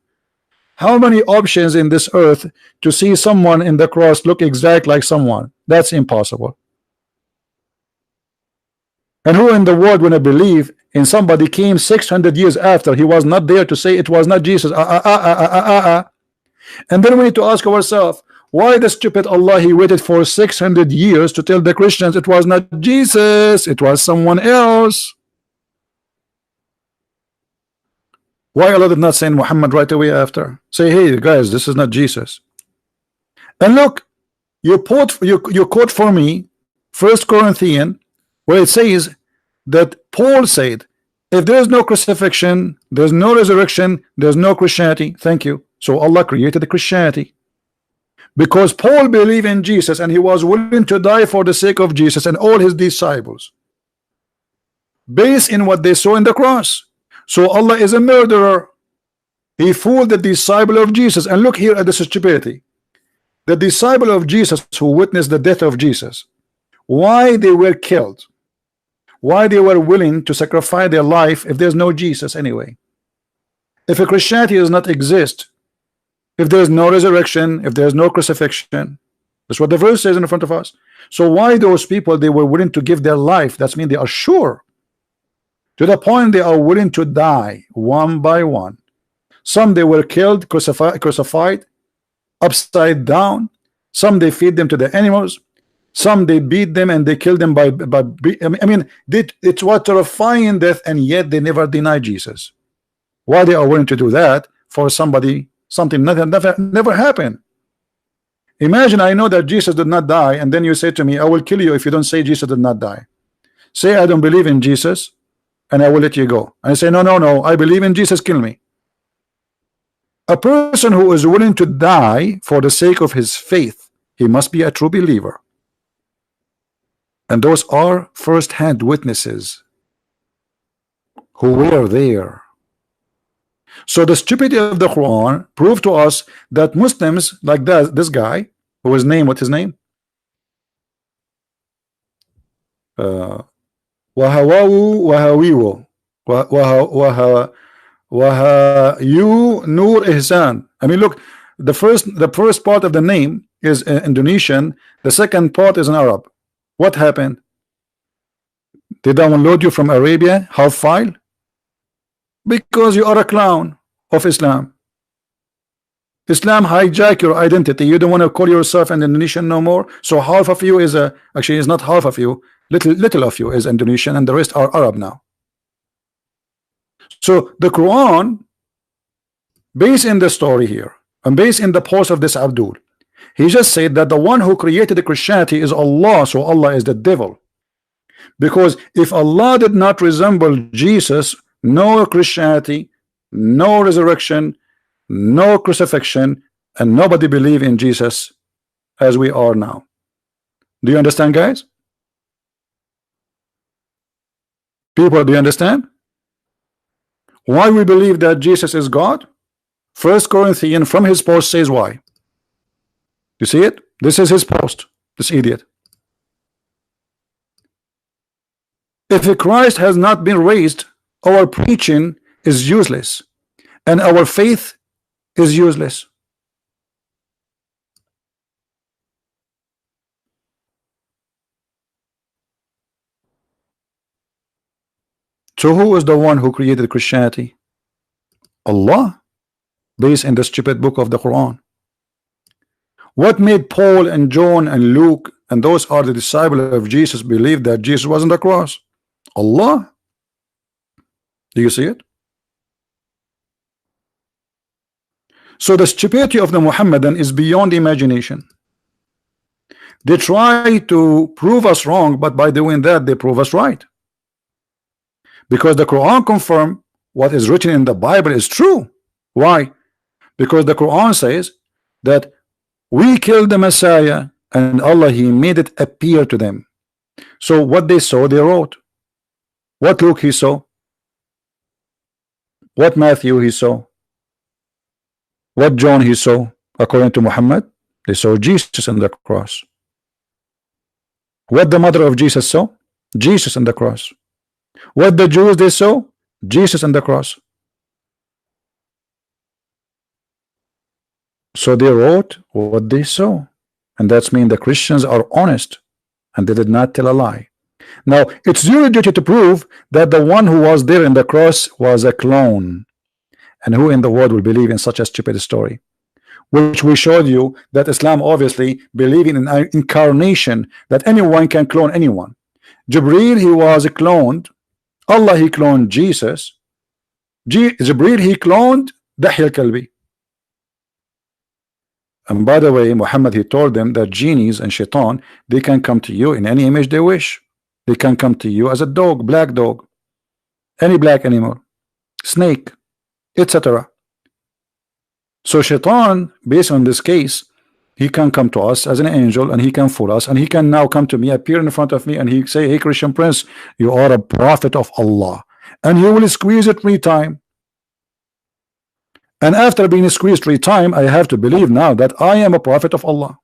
[SPEAKER 1] How many options in this earth to see someone in the cross look exact like someone? That's impossible. And who in the world when I believe in somebody came 600 years after, he was not there to say it was not Jesus? And then we need to ask ourselves, why the stupid Allah, he waited for 600 years to tell the Christians it was not Jesus, it was someone else? Why Allah did not send Muhammad right away after? Say, hey guys, this is not Jesus. And look, you quote for me 1 Corinthians, where it says that Paul said, if there is no crucifixion, there's no resurrection, there's no Christianity. Thank you. So Allah created the Christianity because Paul believed in Jesus and he was willing to die for the sake of Jesus and all his disciples based in what they saw in the cross. So Allah is a murderer. He fooled the disciple of Jesus. And look here at the stupidity. The disciple of Jesus who witnessed the death of Jesus, why they were killed, why they were willing to sacrifice their life if there's no Jesus anyway. If a Christianity does not exist, if there's no resurrection, if there's no crucifixion, that's what the verse says in front of us. So why those people, they were willing to give their life? That's mean they are sure, to the point they are willing to die one by one. Some they were killed, crucified upside down. Some they feed them to the animals. Some they beat them and they killed them by I mean it's what terrifying death, and yet they never deny Jesus. Why they are willing to do that for somebody? Something never happened. Imagine I know that Jesus did not die, and then you say to me, I will kill you if you don't say Jesus did not die. Say I don't believe in Jesus, and I will let you go. And I say no, I believe in Jesus, kill me. A person who is willing to die for the sake of his faith, he must be a true believer. And those are first-hand witnesses who were there. So the stupidity of the Quran proved to us that Muslims like that, this guy who was named, what's his name? Wahyu Nur Ihsan. I mean, look, the first part of the name is Indonesian, the second part is in Arab. What happened? They download you from Arabia, half file? Because you are a clown of Islam. Islam hijack your identity. You don't want to call yourself an Indonesian no more. So half of you is actually it's not half of you. Little of you is Indonesian, and the rest are Arab now. So the Quran, based in the story here, and based in the post of this Abdul, he just said that the one who created the Christianity is Allah. So Allah is the devil. Because if Allah did not resemble Jesus, no Christianity, no resurrection, no crucifixion, and nobody believe in Jesus as we are now. Do you understand, guys? People, do you understand why we believe that Jesus is God? 1 Corinthians from his post says why. You see it? This is his post, this idiot. If Christ has not been raised, our preaching is useless and our faith is useless. So who is the one who created Christianity? Allah, based in the stupid book of the Quran. What made Paul and John and Luke and those are the disciples of Jesus, believe that Jesus was on the cross? Allah. Do you see it? So the stupidity of the Muhammadan is beyond imagination. They try to prove us wrong, but by doing that they prove us right, because the Quran confirm what is written in the Bible is true. Why? Because the Quran says that we killed the Messiah and Allah, he made it appear to them. So what they saw they wrote. What Luke he saw, what Matthew he saw, what John he saw. According to Muhammad, they saw Jesus on the cross. What the mother of Jesus saw, Jesus on the cross. What the Jews they saw, Jesus on the cross. So they wrote what they saw, and that's mean the Christians are honest and they did not tell a lie. Now it's your duty to prove that the one who was there in the cross was a clone, and who in the world will believe in such a stupid story? Which we showed you that Islam obviously believing in an incarnation, that anyone can clone anyone. Jibreel, he was cloned. Allah, he cloned Jesus. Jibreel, he cloned Dahya al-Kalbi. And by the way, Muhammad, he told them that genies and shaitan, they can come to you in any image they wish. They can come to you as a dog, black dog, any black animal, snake, etc. So shaitan, based on this case, he can come to us as an angel, and he can fool us, and he can now come to me, appear in front of me, and he say, hey Christian Prince, you are a prophet of Allah, and you will squeeze it 3 times. And after being squeezed 3 times, I have to believe now that I am a prophet of Allah.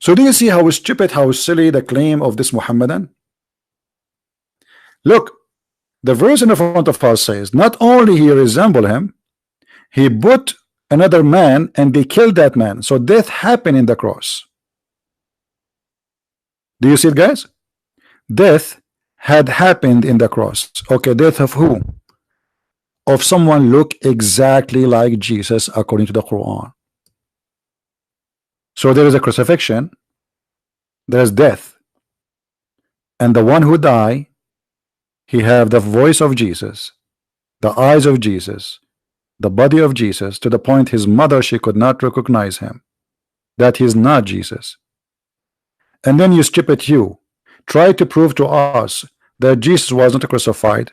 [SPEAKER 1] So do you see how stupid, how silly the claim of this Muhammadan? Look, the verse in front of us says not only he resembled him, he put another man and they killed that man. So death happened in the cross. Do you see it, guys? Death had happened in the cross. Okay, death of who? Of someone look exactly like Jesus according to the Quran. So there is a crucifixion, there is death, and the one who died, he have the voice of Jesus, the eyes of Jesus, the body of Jesus, to the point his mother, she could not recognize him, that he is not Jesus. And then you stupid, you try to prove to us that Jesus was not crucified,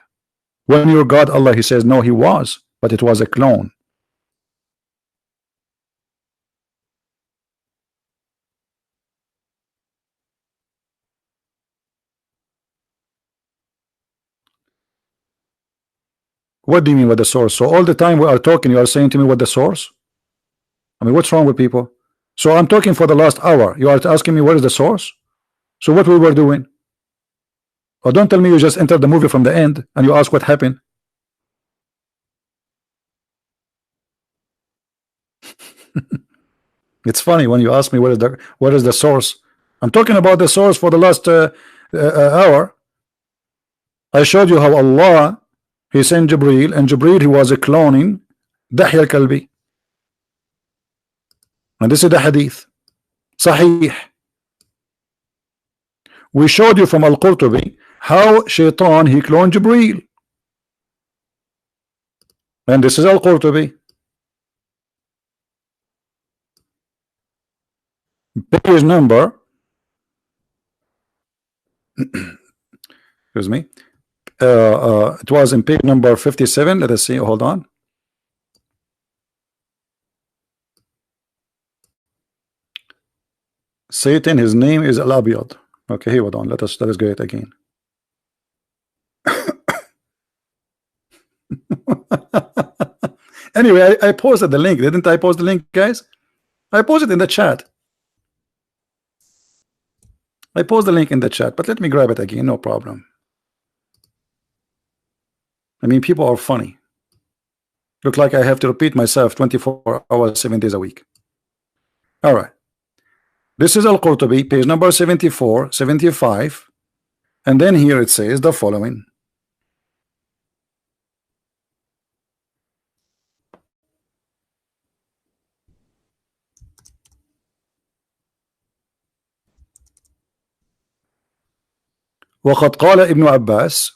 [SPEAKER 1] when your God Allah, he says no, he was, but it was a clone. What do you mean with the source? So all the time we are talking, you are saying to me what the source? I mean, what's wrong with people? So I'm talking for the last hour, you are asking me what is the source? So what we were doing? Or don't tell me you just entered the movie from the end and you ask what happened. It's funny when you ask me what is the source. I'm talking about the source for the last hour. I showed you how Allah, he sent Jibreel, and Jibreel, he was cloning Dahya al-Kalbi, and this is the hadith Sahih. We showed you from Al-Qurtubi how Shaitan, he cloned Jibreel, and this is Al-Qurtubi, page number excuse me, it was in page number 57. Let us see, hold on. Satan, his name is Al-Abiyad. Okay, hold on, let us get it again. Anyway, I posted the link, didn't I post the link, guys? I posted in the chat. I post the link in the chat, but let me grab it again, no problem. I mean, people are funny. Look like I have to repeat myself 24 hours, 7 days a week. All right. This is Al-Qurtubi, page number 74, 75. And then here it says the following. وقد قال ابن عباس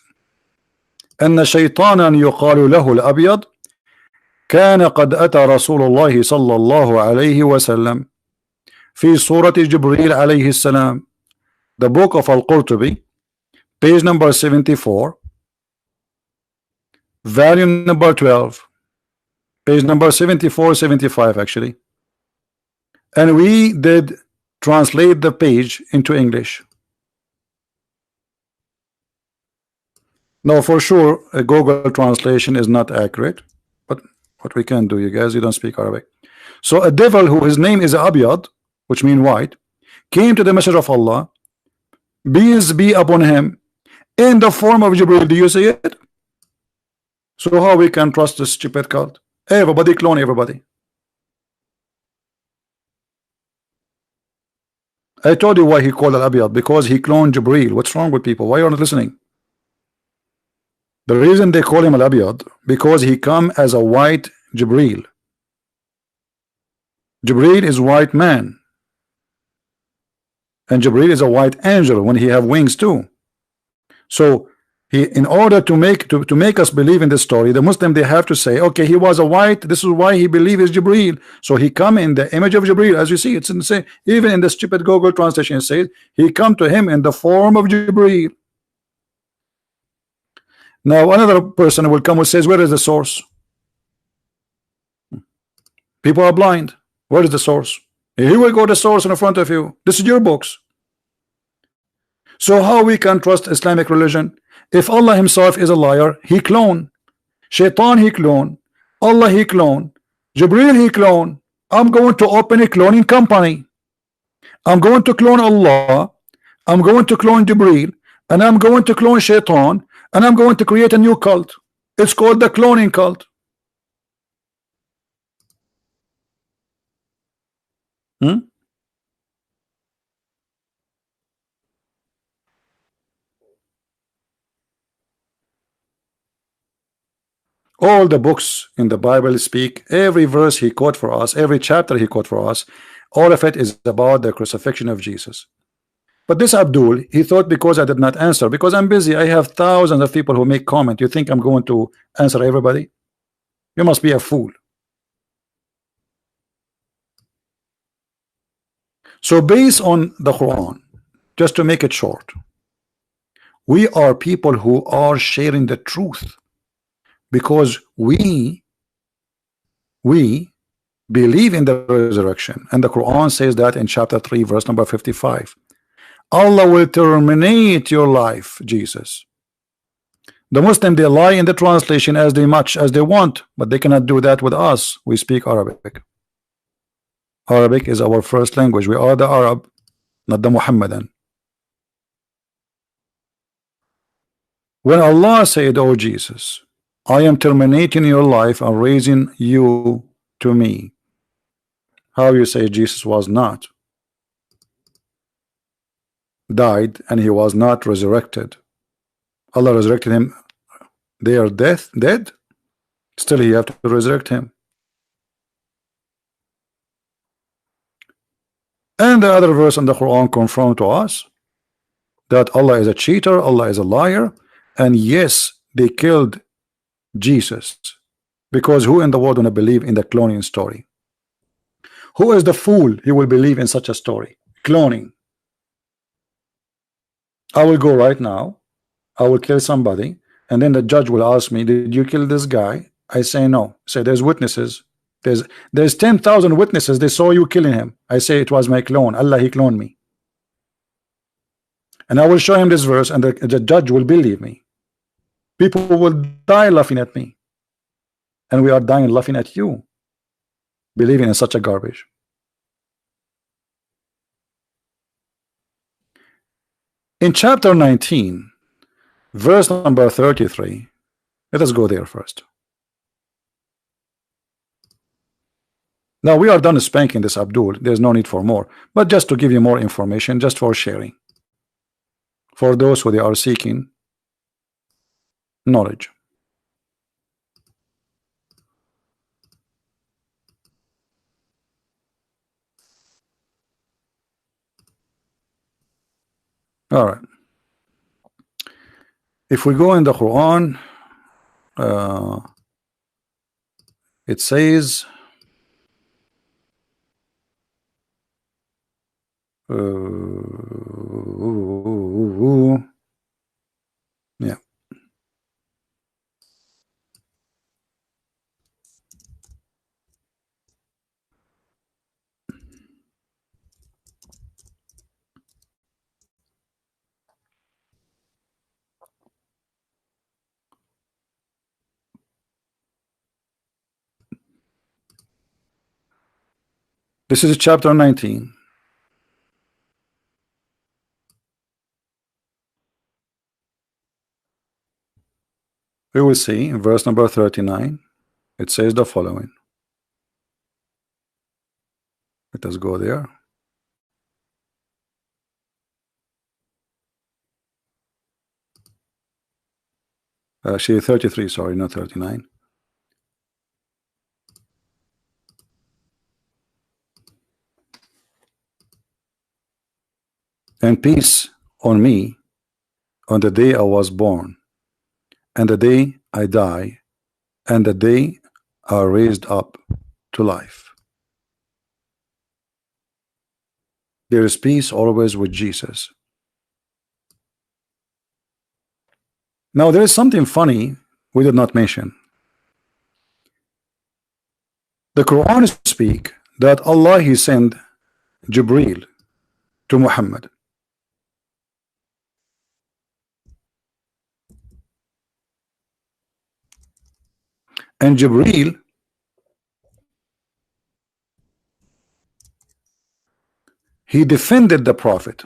[SPEAKER 1] أن شيطانا يقال له الأبيض كان قد أتى رسول الله صلى الله عليه وسلم في صورة جبريل عليه السلام. The book of Al-Qurtubi, page number 74, volume number 12, page number 74, 75 actually. And we did translate the page into English. Now for sure a Google translation is not accurate, but what we can do, you guys, you don't speak Arabic. So a devil who his name is Abiyad, which means white, came to the Messenger of Allah, peace be upon him, in the form of Jibril. Do you see it? So how we can trust this stupid cult? Everybody clone everybody. I told you why he called Al-Abiyad, because he cloned Jibril. What's wrong with people? Why are you not listening? The reason they call him Al-Abiyad, because he come as a white Jibril. Jibril is white man, and Jibril is a white angel when he have wings too. So he, in order to make us believe in this story, the Muslim, they have to say, okay, he was a white, this is why he believe is Jibril. So he come in the image of Jibril. As you see, it's insane. Even in the stupid Google translation it says he come to him in the form of Jibril. Now another person will come and says, where is the source? People are blind. Where is the source? Here we go, the source in front of you. This is your books. So how we can trust Islamic religion? If Allah himself is a liar, he clone. Shaitan he clone. Allah he clone. Jibril he clone. I'm going to open a cloning company. I'm going to clone Allah. I'm going to clone Jibril. And I'm going to clone Shaitan. And I'm going to create a new cult. It's called the cloning cult. All the books in the Bible speak, every verse he quote for us, every chapter he quote for us, all of it is about the crucifixion of Jesus. But this Abdul, he thought because I did not answer, because I'm busy, I have thousands of people who make comment. You think I'm going to answer everybody? You must be a fool. So based on the Quran, just to make it short, we are people who are sharing the truth, because we believe in the resurrection, and the Quran says that in chapter 3 verse number 55, Allah will terminate your life, Jesus. The Muslim, they lie in the translation as much as they want, but they cannot do that with us. We speak Arabic. Arabic is our first language. We are the Arab, not the Muhammadan. When Allah said, oh Jesus, I am terminating your life and raising you to me, how you say Jesus was not died and he was not resurrected? Allah resurrected him. They are dead. Still he have to resurrect him. And the other verse in the Quran confirm to us that Allah is a cheater, Allah is a liar, and yes, they killed Jesus, because who in the world gonna believe in the cloning story? Who is the fool he will believe in such a story? Cloning. I will go right now, I will kill somebody, and then the judge will ask me, did you kill this guy? I say no. Say there's witnesses. There's 10,000 witnesses, they saw you killing him. I say it was my clone. Allah, he cloned me. And I will show him this verse, and the judge will believe me. People will die laughing at me, and we are dying laughing at you, believing in such a garbage. In chapter 19 verse number 33, let us go there first. Now we are done spanking this Abdul. There's no need for more, but just to give you more information, just for sharing, for those who they are seeking knowledge. All right. If we go in the Quran, it says yeah. This is chapter 19. We will see in verse number 39. It says the following. Let us go there. Actually 33, sorry, not 39. And peace on me on the day I was born, and the day I die, and the day I raised up to life. There is peace always with Jesus. Now there is something funny we did not mention. The Quran speak that Allah he sent Jibreel to Muhammad. And Jibreel he defended the Prophet.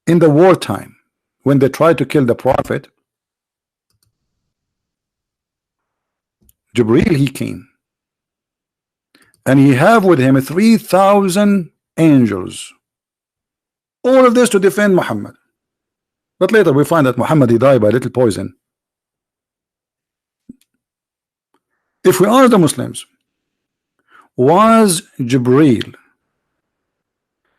[SPEAKER 1] In the wartime, when they tried to kill the Prophet, Jibreel he came, and he have with him 3,000 angels. All of this to defend Muhammad. But later we find that Muhammad he died by little poison. If we ask the Muslims, was Jibreel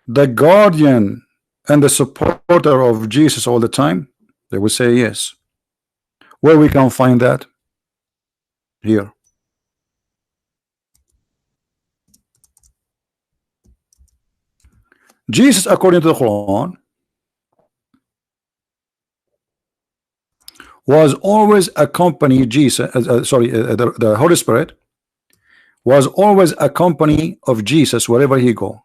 [SPEAKER 1] the guardian and the supporter of Jesus all the time? They would say yes. Where we can find that? Here. Jesus, according to the Quran, was always accompany Jesus. The Holy Spirit was always accompany of Jesus wherever he go.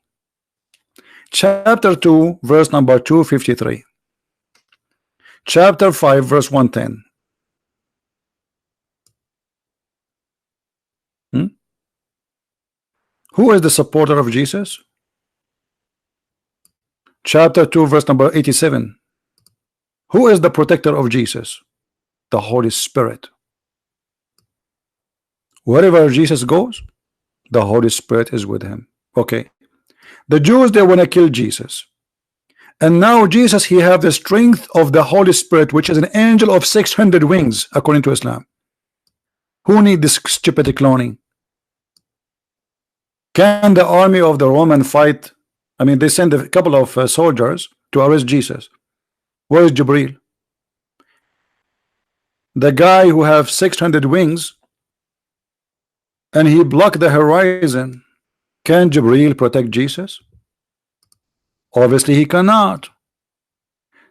[SPEAKER 1] Chapter 2, verse number 253. Chapter 5, verse 110. Who is the supporter of Jesus? Chapter 2, verse number 87. Who is the protector of Jesus? The Holy Spirit. Wherever Jesus goes, the Holy Spirit is with him. Okay. The Jews, they want to kill Jesus. And now Jesus, he have the strength of the Holy Spirit, which is an angel of 600 wings, according to Islam. Who need this stupid cloning? Can the army of the Roman fight? I mean, they send a couple of soldiers to arrest Jesus. Where is Jibreel? The guy who have 600 wings and he blocked the horizon. Can Jibreel protect Jesus? Obviously he cannot.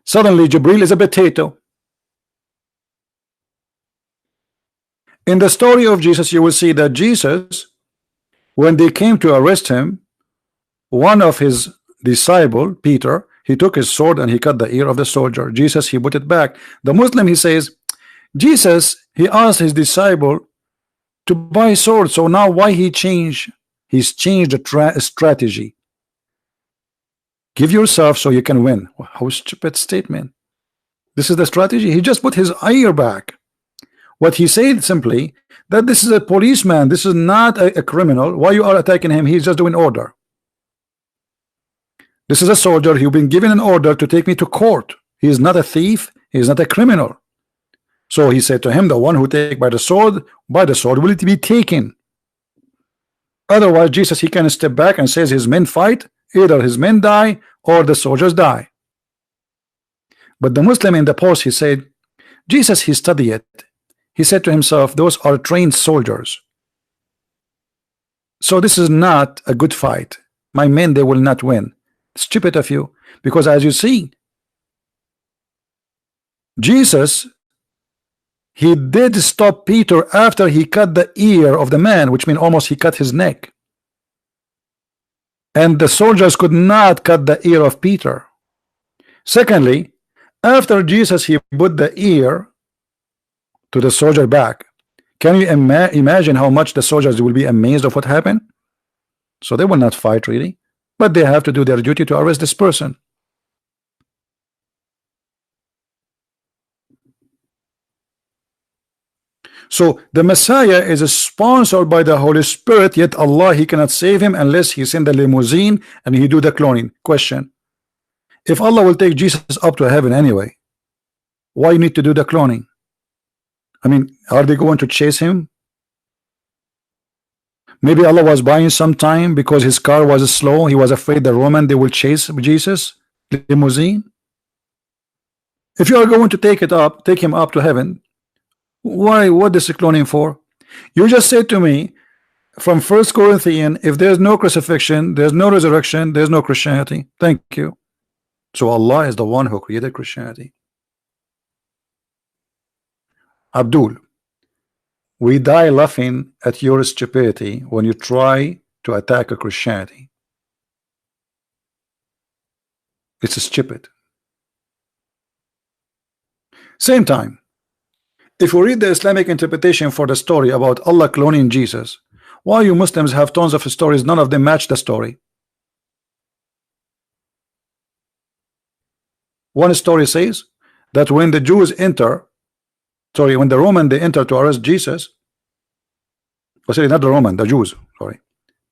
[SPEAKER 1] Suddenly Jibreel is a potato. In the story of Jesus, you will see that Jesus, when they came to arrest him, one of his disciple, Peter, he took his sword and he cut the ear of the soldier. Jesus, he put it back. The Muslim, he says, Jesus, he asked his disciple to buy sword. So now why he changed? He's changed the strategy. Give yourself so you can win. How stupid statement. This is the strategy. He just put his ear back. What he said simply, that this is a policeman. This is not a criminal. Why you are attacking him? He's just doing order. This is a soldier. He's been given an order to take me to court. He is not a thief. He is not a criminal. So he said to him, the one who take by the sword will it be taken. Otherwise, Jesus, he can step back and says his men fight. Either his men die or the soldiers die. But the Muslim in the post, he said, Jesus, he studied it. He said to himself, those are trained soldiers. So this is not a good fight. My men, they will not win. Stupid of you. Because as you see, Jesus, he did stop Peter after he cut the ear of the man, which means almost he cut his neck. And the soldiers could not cut the ear of Peter. Secondly, after Jesus, he put the ear to the soldier back. Can you imagine how much the soldiers will be amazed of what happened? So they will not fight really, but they have to do their duty to arrest this person. So the Messiah is sponsored by the Holy Spirit, yet Allah, he cannot save him unless he send the limousine and he do the cloning. Question: if Allah will take Jesus up to heaven anyway, why you need to do the cloning? I mean, are they going to chase him? Maybe Allah was buying some time because his car was slow. He was afraid the Roman, they will chase Jesus limousine. If you are going to take him up to heaven, why? What is cloning for? You just said to me from 1 Corinthians, if there's no crucifixion, there's no resurrection, there's no Christianity. Thank you. So Allah is the one who created Christianity. Abdul, we die laughing at your stupidity when you try to attack a Christianity. It's stupid. Same time, if we read the Islamic interpretation for the story about Allah cloning Jesus, why you Muslims have tons of stories, none of them match the story. One story says that when the Jews enter, when the Roman they enter to arrest Jesus, sorry, not the Roman, the Jews, sorry,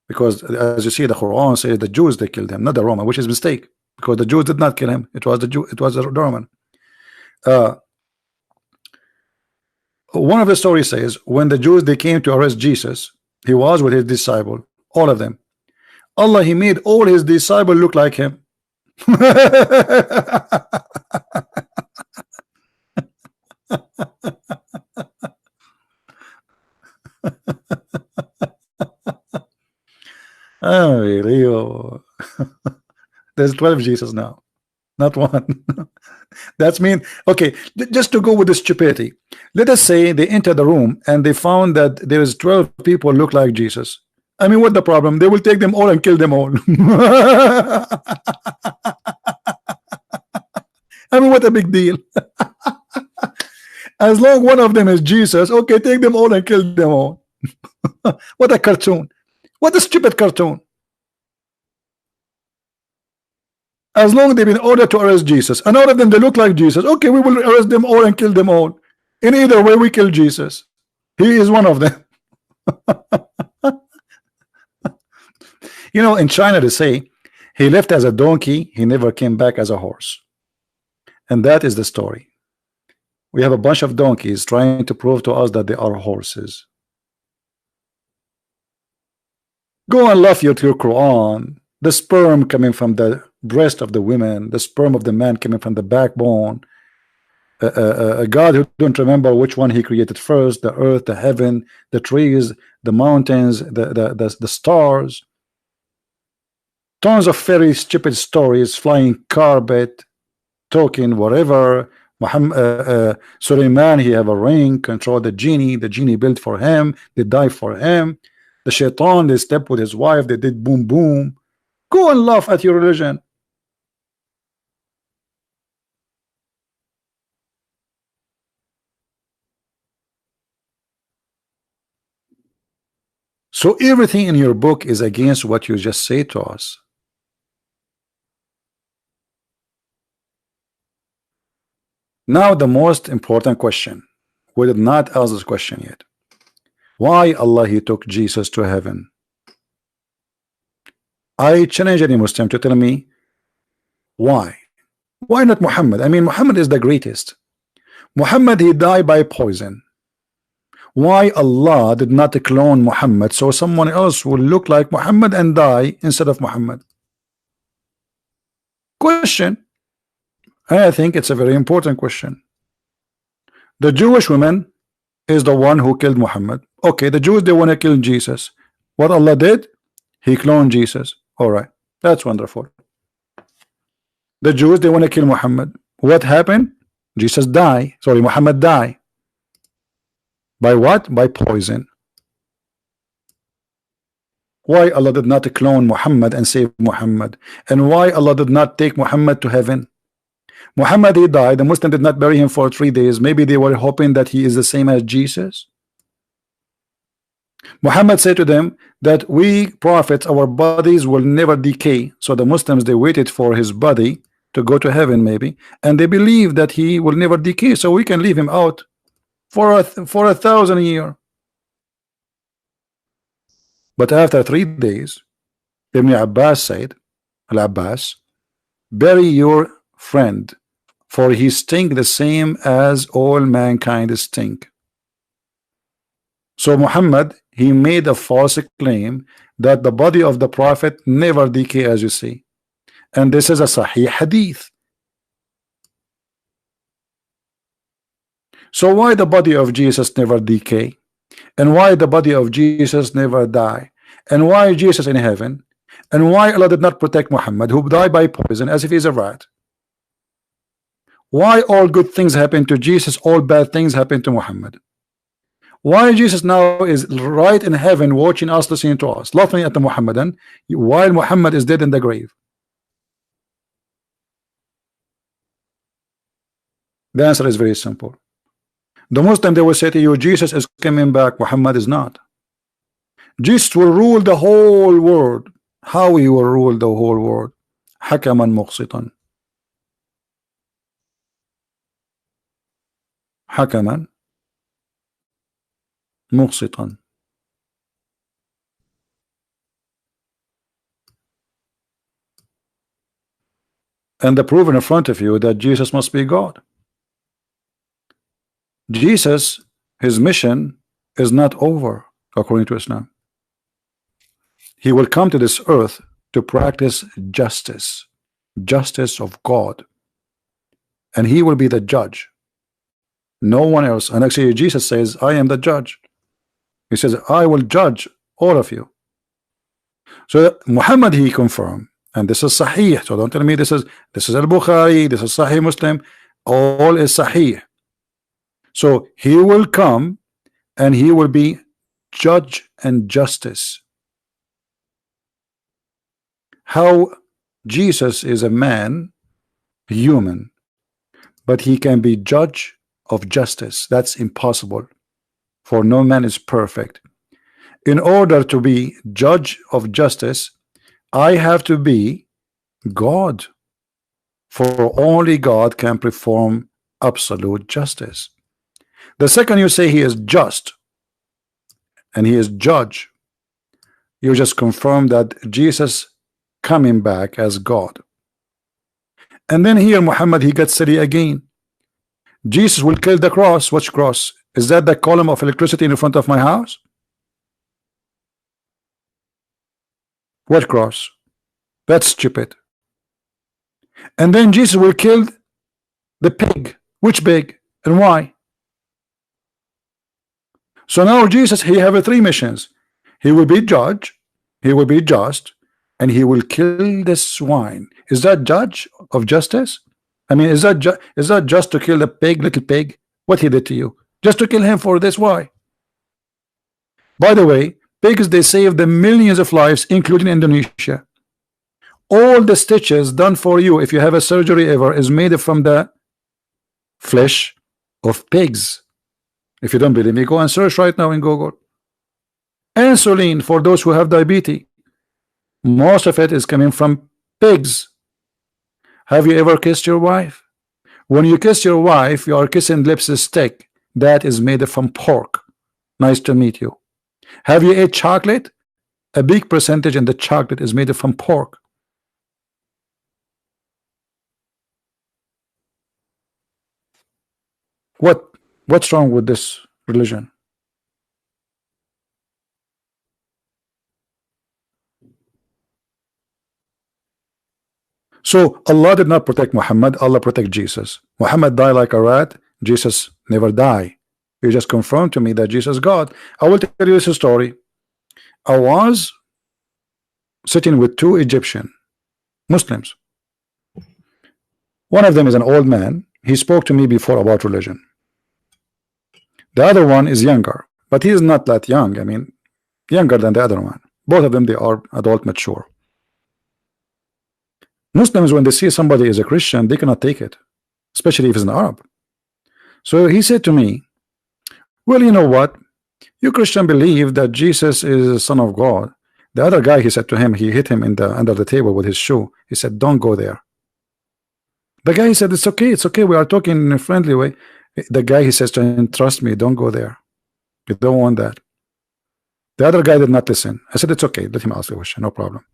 [SPEAKER 1] because as you see, the Quran says the Jews they killed him, not the Roman, which is a mistake, because the Jews did not kill him. It was the Jew, it was the Roman. One of the stories says when the Jews they came to arrest Jesus, he was with his disciple, all of them. Allah, he made all his disciples look like him. Oh, really? There's 12 Jesus now, not one. That's mean. Okay, just to go with the stupidity, let us say they enter the room and they found that there is 12 people look like Jesus. I mean, what the problem? They will take them all and kill them all. I mean, what a big deal. As long one of them is Jesus, okay, take them all and kill them all. What a cartoon. What a stupid cartoon. As long as they've been ordered to arrest Jesus, and all of them they look like Jesus, okay, we will arrest them all and kill them all. In either way, we kill Jesus. He is one of them. You know, in China they say he left as a donkey, he never came back as a horse. And that is the story. We have a bunch of donkeys trying to prove to us that they are horses. Go and laugh at your Quran. The sperm coming from the breast of the women, the sperm of the man coming from the backbone. A God who don't remember which one he created first, the earth, the heaven, the trees, the mountains, the stars. Tons of very stupid stories, flying carpet, talking whatever. Suleiman, he have a ring, control the genie built for him, they die for him. The shaitan, they step with his wife, they did boom boom. Go and laugh at your religion. So everything in your book is against what you just say to us. Now the most important question. We did not ask this question yet. Why Allah he took Jesus to heaven? I challenge any Muslim to tell me why. Why not Muhammad? I mean, Muhammad is the greatest. Muhammad, he died by poison. Why Allah did not clone Muhammad so someone else will look like Muhammad and die instead of Muhammad? Question, and I think it's a very important question. The Jewish woman is the one who killed Muhammad. Okay, the Jews, they want to kill Jesus. What Allah did? He cloned Jesus. All right, that's wonderful. The Jews, they want to kill Muhammad. What happened? Jesus died. Sorry, Muhammad died. By what? By poison. Why Allah did not clone Muhammad and save Muhammad? And why Allah did not take Muhammad to heaven? Muhammad, he died. The Muslim did not bury him for 3 days. Maybe they were hoping that he is the same as Jesus. Muhammad said to them that we prophets, our bodies will never decay. So the Muslims, they waited for his body to go to heaven maybe, and they believe that he will never decay, so we can leave him out for a 1,000 years. But after 3 days, Ibn Abbas said, Al-Abbas, bury your friend, for he stink the same as all mankind stink. So Muhammad, he made a false claim that the body of the prophet never decay, as you see, and this is a Sahih hadith. So why the body of Jesus never decay? And why the body of Jesus never die? And why Jesus in heaven? And why Allah did not protect Muhammad, who died by poison as if he's a rat? Why all good things happen to Jesus, all bad things happen to Muhammad? Why Jesus now is right in heaven watching us, listening to us, laughing at the Muhammadan, while Muhammad is dead in the grave? The answer is very simple. The Muslim, they will say to you, Jesus is coming back, Muhammad is not. Jesus will rule the whole world. How he will rule the whole world? Hakaman muqsitan. Hakaman muqsitan. And the proof in front of you that Jesus must be God. Jesus, his mission is not over according to Islam. He will come to this earth to practice justice, justice of God, and he will be the judge, no one else. And actually Jesus says, I am the judge. He says, I will judge all of you. So Muhammad, he confirmed, and this is Sahih. So don't tell me this is Al-Bukhari, this is Sahih Muslim, all is Sahih. So he will come and he will be judge and justice. How Jesus is a man, human, but he can be judge of justice. That's impossible, for no man is perfect. In order to be judge of justice, I have to be God, for only God can perform absolute justice. The second you say he is just and he is judge, you just confirm that Jesus coming back as God. And then here Muhammad, he gets silly again. Jesus will kill the cross. Which cross? Is that the column of electricity in front of my house? What cross? That's stupid. And then Jesus will kill the pig. Which pig and why? So now Jesus, he have 3 missions. He will be judge, he will be just, and he will kill the swine. Is that judge of justice? I mean, is that just to kill the pig, little pig? What he did to you? Just to kill him for this? Why? By the way, pigs, they save the millions of lives, including Indonesia. All the stitches done for you, if you have a surgery ever, is made from the flesh of pigs. If you don't believe me, go and search right now in Google. Insulin for those who have diabetes, most of it is coming from pigs. Have you ever kissed your wife? When you kiss your wife, you are kissing lipstick that is made from pork. Nice to meet you. Have you ate chocolate? A big percentage in the chocolate is made from pork. What's wrong with this religion? So Allah did not protect Muhammad, Allah protect Jesus. Muhammad died like a rat, Jesus never die. You just confirmed to me that Jesus is God. I will tell you this story. I was sitting with two Egyptian Muslims. One of them is an old man. He spoke to me before about religion. The other one is younger, but he is not that young. I mean, younger than the other one. Both of them, they are adult mature. Muslims, when they see somebody is a Christian, they cannot take it, especially if it's an Arab. So he said to me, well, you know what? You Christian believe that Jesus is the Son of God. The other guy, he said to him, he hit him in the under the table with his shoe. He said, don't go there. The guy said, it's okay, we are talking in a friendly way. The guy, he says to him, trust me, don't go there. You don't want that. The other guy did not listen. I said, it's okay, let him ask the question, no problem.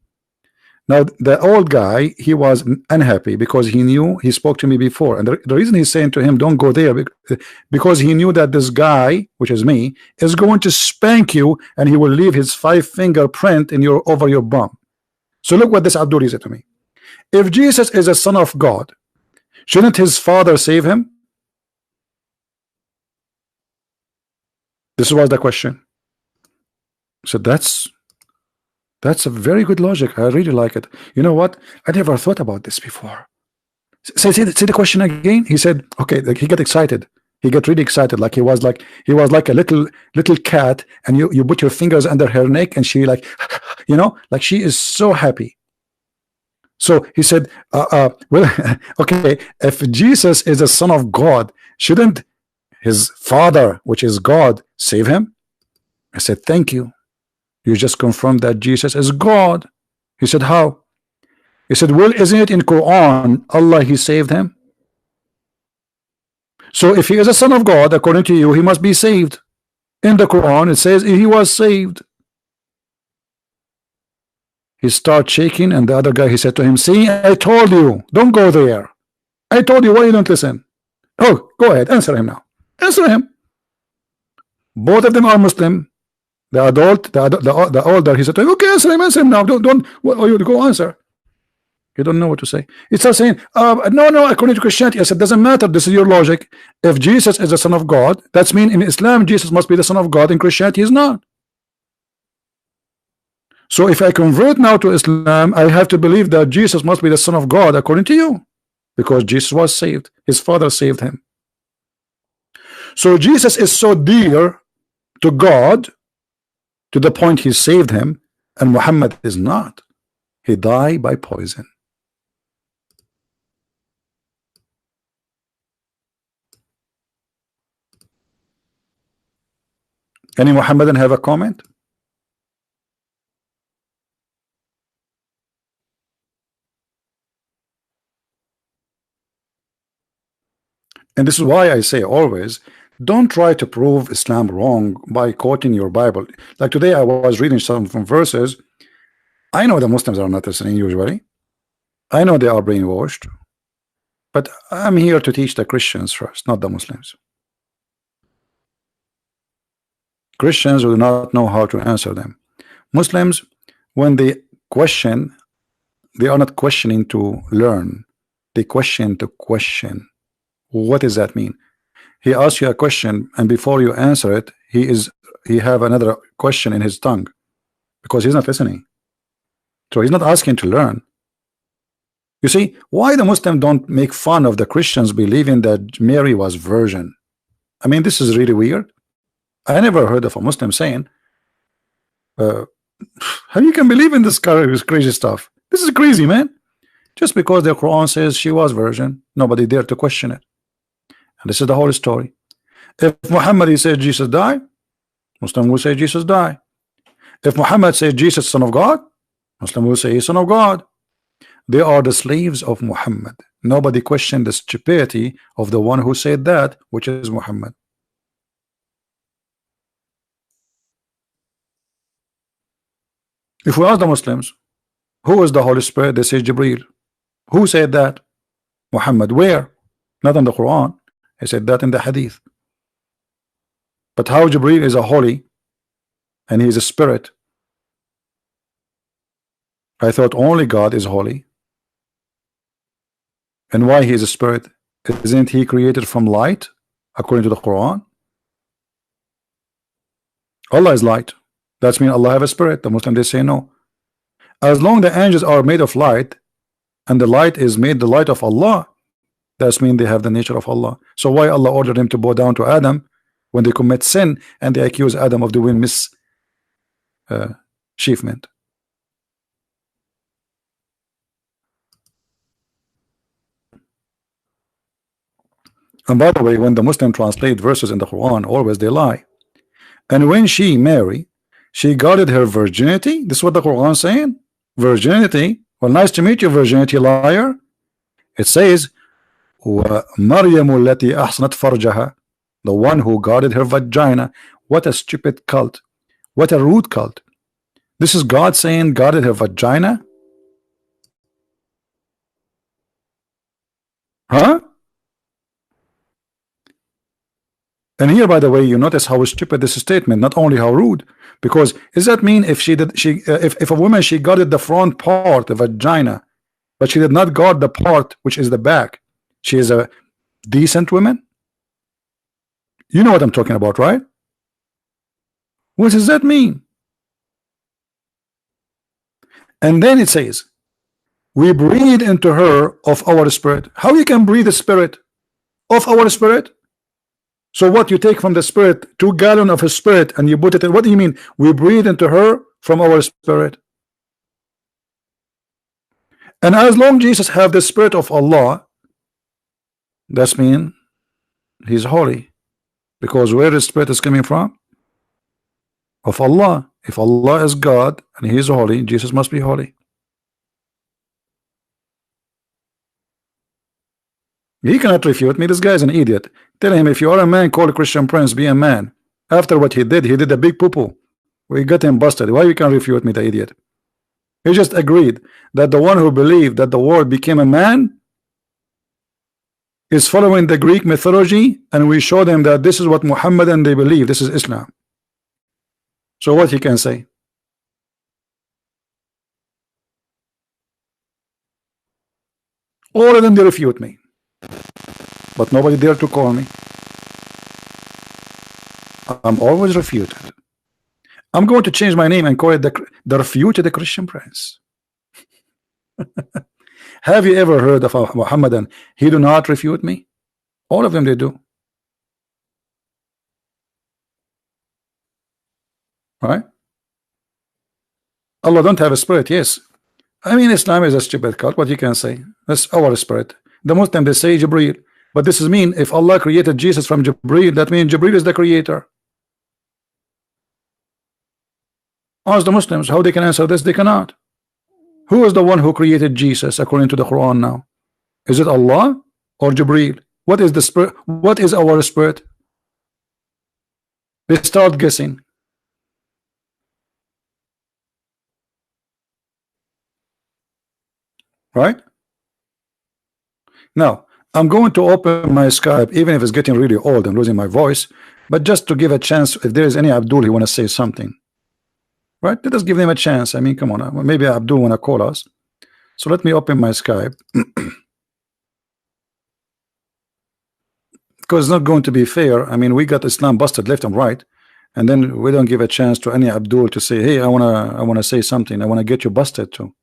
[SPEAKER 1] Now the old guy, he was unhappy because he knew, he spoke to me before, and the reason he's saying to him don't go there, because he knew that this guy, which is me, is going to spank you, and he will leave his 5-finger print in your over your bum. So look what this Abdul said to me. If Jesus is a son of God, shouldn't his father save him? This was the question. So that's a very good logic. I really like it. You know what? I never thought about this before. Say the question again. He said, okay, like he got excited. He got really excited, like he was like a little cat, and you put your fingers under her neck, and she like, you know, like she is so happy. So he said, well, okay, if Jesus is a son of God, shouldn't his father, which is God, save him? I said, thank you. You just confirmed that Jesus is God. He said, how? He said, well, isn't it in Quran, Allah, he saved him? So if he is a son of God, according to you, he must be saved. In the Quran, it says he was saved. He started shaking, and the other guy, he said to him, see, I told you, don't go there. I told you, why you don't listen? Oh, go ahead, answer him now. Answer him. Both of them are Muslim. The adult, the older, he said to him, okay, answer him now. Don't you go answer. You don't know what to say. It starts saying, no, according to Christianity. I said, doesn't matter. This is your logic. If Jesus is the son of God, that's mean in Islam, Jesus must be the son of God. In Christianity, he's not. So if I convert now to Islam, I have to believe that Jesus must be the son of God, according to you, because Jesus was saved. His father saved him. So Jesus is so dear to God, to the point he saved him, and Muhammad is not. He died by poison. Any Muhammadan have a comment? And this is why I say always, don't try to prove Islam wrong by quoting your Bible. Like today I was reading some from verses. I know the Muslims are not listening usually. I know they are brainwashed. But I'm here to teach the Christians first, not the Muslims. Christians will not know how to answer them. Muslims, when they question, they are not questioning to learn. They question to question. What does that mean? He asks you a question, and before you answer it, he have another question in his tongue, because he's not listening. So he's not asking to learn. You see, why the Muslim don't make fun of the Christians believing that Mary was virgin? I mean, this is really weird. I never heard of a Muslim saying, how you can believe in this crazy stuff? This is crazy, man. Just because the Quran says she was virgin, nobody dared to question it. And this is the whole story. If Muhammad said Jesus died, Muslim will say Jesus died. If Muhammad said Jesus son of God, Muslim will say he's son of God. They are the slaves of Muhammad. Nobody questioned the stupidity of the one who said that, which is Muhammad. If we ask the Muslims, who is the Holy Spirit? They say Jibreel. Who said that? Muhammad. Where? Not in the Quran. He said that in the Hadith. But how Jibreel is a holy and he is a spirit? I thought only God is holy. And why he is a spirit? Isn't he created from light according to the Quran? Allah is light. That's mean Allah have a spirit. The Muslims, they say no. As long the angels are made of light, and the light is made the light of Allah, that's mean they have the nature of Allah. So why Allah ordered him to bow down to Adam when they commit sin and they accuse Adam of doing mischievement? And by the way, when the Muslim translate verses in the Quran, always they lie. And when she married, she guarded her virginity. This is what the Quran is saying. Virginity. Well, nice to meet you, virginity liar. It says, وَمَرْيَمُ الَّتِي أَحْصَنَتْ فَرْجَهَا, the one who guarded her vagina. What a stupid cult. What a rude cult. This is God saying guarded her vagina? Huh? And here, by the way, you notice how stupid this statement, not only how rude, because does that mean if if a woman, she guarded the front part, the vagina, but she did not guard the part which is the back, she is a decent woman? You know what I'm talking about, right? What does that mean? And then it says, we breathe into her of our spirit. How you can breathe the spirit of our spirit? So what, you take from the spirit 2 gallons of a spirit and you put it in? What do you mean we breathe into her from our spirit? And as long Jesus have the spirit of Allah, that's mean he's holy, because where the spirit is coming from? Of Allah. If Allah is God and he is holy, Jesus must be holy. He cannot refute me. This guy is an idiot. Tell him, if you are a man, call a Christian Prince, be a man. After what he did a big poo-poo. We got him busted. Why you can refute me, the idiot? He just agreed that the one who believed that the word became a man is following the Greek mythology, and we showed him that this is what Muhammad and they believe. This is Islam. So what he can say? All of them, they refute me. But nobody dare to call me. I'm always refuted. I'm going to change my name and call it the refuted Christian Prince. Have you ever heard of a Muhammadan? He do not refute me. All of them, they do. Right? Allah don't have a spirit. Yes. I mean, Islam is a stupid cult. What you can say? That's our spirit. The Muslim, they say Jibreel. But this is mean if Allah created Jesus from Jibreel, that means Jibreel is the creator. Ask the Muslims how they can answer this. They cannot. Who is the one who created Jesus according to the Quran now? Is it Allah or Jibreel? What is the spirit? What is our spirit? They start guessing. Right? Now, I'm going to open my Skype, even if it's getting really old, I'm losing my voice, but just to give a chance, if there is any Abdul who want to say something. Right? Let us give them a chance. I mean, come on. Maybe Abdul want to call us. So let me open my Skype. Because it's not going to be fair. I mean, we got Islam busted left and right, and then we don't give a chance to any Abdul to say, hey, I wanna say something. I want to get you busted too.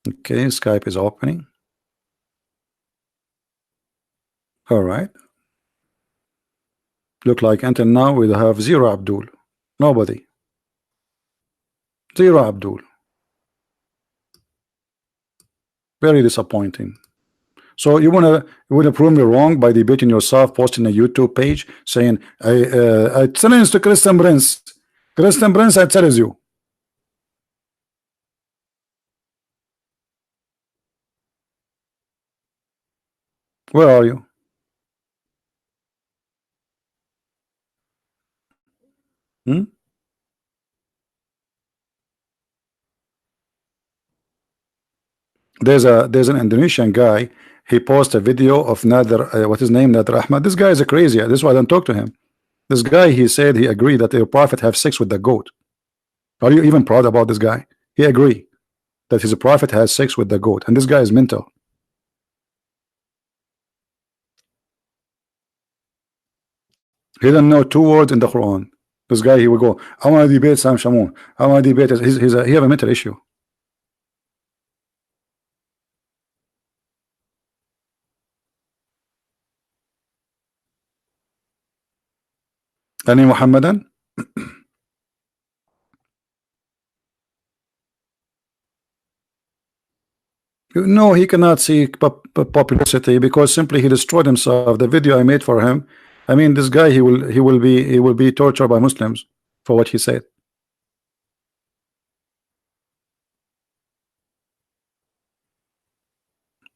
[SPEAKER 1] Okay, Skype is opening. All right. Look like until now we have 0 Abdul. Nobody. 0 Abdul. Very disappointing. So you wanna prove me wrong by debating yourself, posting a YouTube page saying I challenge to Christian Prince. Christian Prince, I challenge you. Where are you? There's an Indonesian guy. He posted a video of Nader, what's his name, Nader Ahmad. This guy is a crazy. This is why I don't talk to him. This guy, he said he agreed that the prophet have sex with the goat. Are you even proud about this guy? He agree that his prophet has sex with the goat, and this guy is mental. He doesn't know 2 words in the Quran. This guy, he will go, I want to debate Sam Shamoun. I want to debate. He have a mental issue. Any Muhammadan? No, he cannot see popularity because simply he destroyed himself. The video I made for him, I mean, this guy, he will be tortured by Muslims for what he said.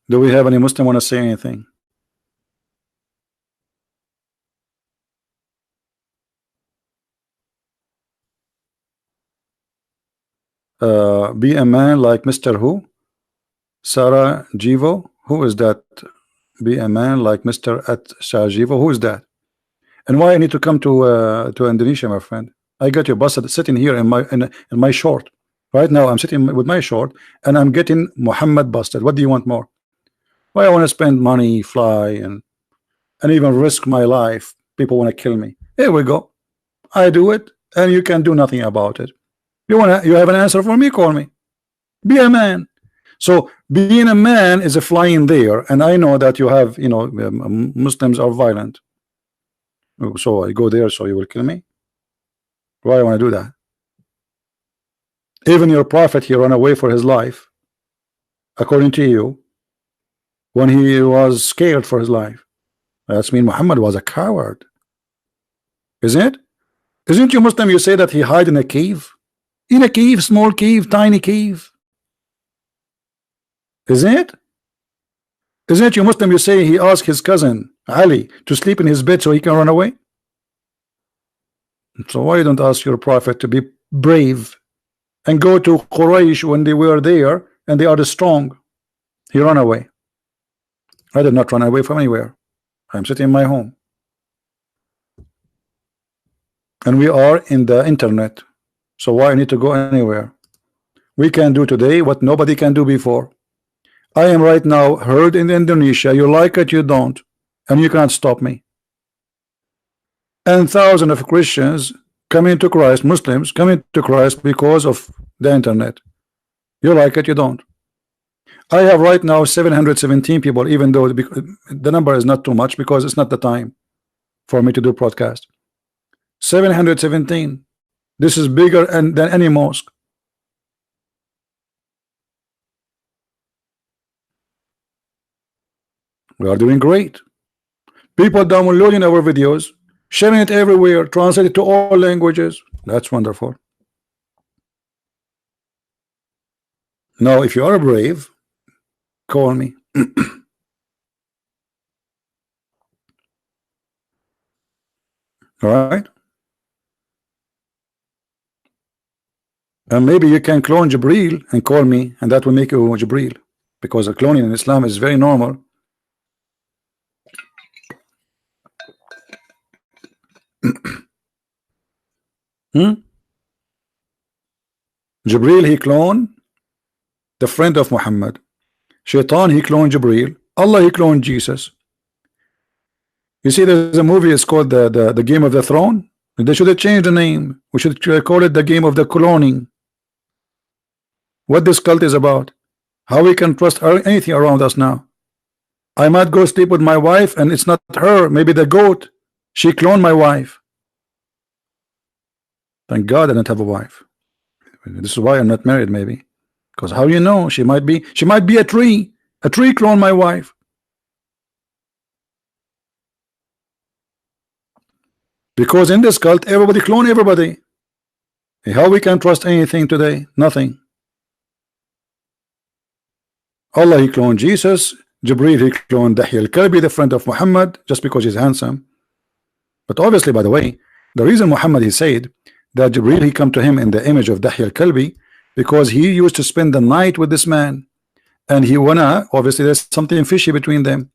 [SPEAKER 1] Do we have any Muslim want to say anything? Be a man like Mr. Who? Sarah Jivo? Who is that? Be a man like Mr. at Sarajevo? Who is that? And why I need to come to Indonesia, my friend? I got you busted sitting here in my short. Right now I'm sitting with my short and I'm getting Muhammad busted. What do you want more? Why I want to spend money, fly, and even risk my life? People want to kill me. Here we go. I do it, and you can do nothing about it. You have an answer for me? Call me. Be a man. So being a man is a flying there, and I know that you have, Muslims are violent. So I go there, so you will kill me. Why I want to do that? Even your prophet, he ran away for his life, according to you, when he was scared for his life. That's mean Muhammad was a coward, isn't it? Isn't you Muslim? You say that he hid in a cave, small cave, tiny cave. Isn't it? Isn't you Muslim? You say he asked his cousin Ali to sleep in his bed so he can run away. So why you don't ask your prophet to be brave and go to Quraysh when they were there and they are strong? He ran away. I did not run away from anywhere. I'm sitting in my home. And we are in the internet. So why I need to go anywhere? We can do today what nobody can do before. I am right now heard in Indonesia. You like it, you don't, and you can't stop me. And thousands of Christians coming to Christ, Muslims coming to Christ because of the internet. You like it, you don't. I have right now 717 people, even though the number is not too much because it's not the time for me to do broadcast. 717. This is bigger than any mosque. We are doing great. People downloading our videos, sharing it everywhere, translated to all languages. That's wonderful. Now, if you are brave, call me. All right. And maybe you can clone Jibril and call me, and that will make you Jibril, because a cloning in Islam is very normal. Jibril, he cloned the friend of Muhammad. Shaitan, he cloned Jibril. Allah, he cloned Jesus. You see, there's a movie, it's called the Game of the Throne. They should have changed the name. We should call it the Game of the Cloning. What this cult is about, how we can trust anything around us now. I might go sleep with my wife and it's not her, maybe the goat. She cloned my wife. Thank God I don't have a wife. This is why I'm not married, maybe. Because how you know? She might be a tree. A tree cloned my wife. Because in this cult, everybody clone everybody. How we can trust anything today? Nothing. Allah, he cloned Jesus. Jibril, he cloned Dahya al-Kalbi, the friend of Muhammad, just because he's handsome. But obviously, by the way, the reason Muhammad, he said that Jibril, he come to him in the image of Dahya al-Kalbi, because he used to spend the night with this man, and he wanna, obviously there's something fishy between them.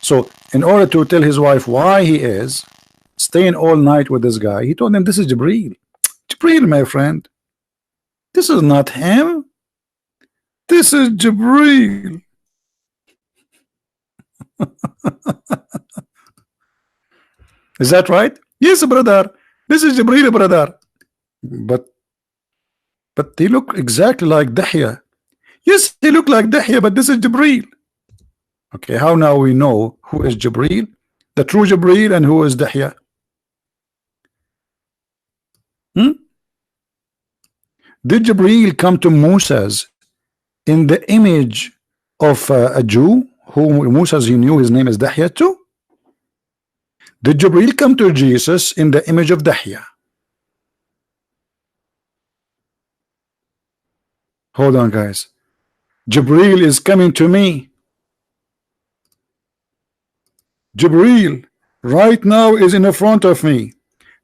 [SPEAKER 1] So in order to tell his wife why he is staying all night with this guy, he told him, this is Jibril. Jibril, my friend. This is not him. This is Jibril. Is that right? Yes, brother. This is Jibril, brother. But they look exactly like Dahya. Yes, he look like Dahya, but this is Jibril. Okay, how now we know who is Jibril, the true Jibril, and who is Dahya? Did Jibril come to Moses in the image of a Jew who Moses he knew his name is Dahya too? Did Jibril come to Jesus in the image of Dahya? Hold on, guys. Jibril is coming to me. Jibril right now is in the front of me,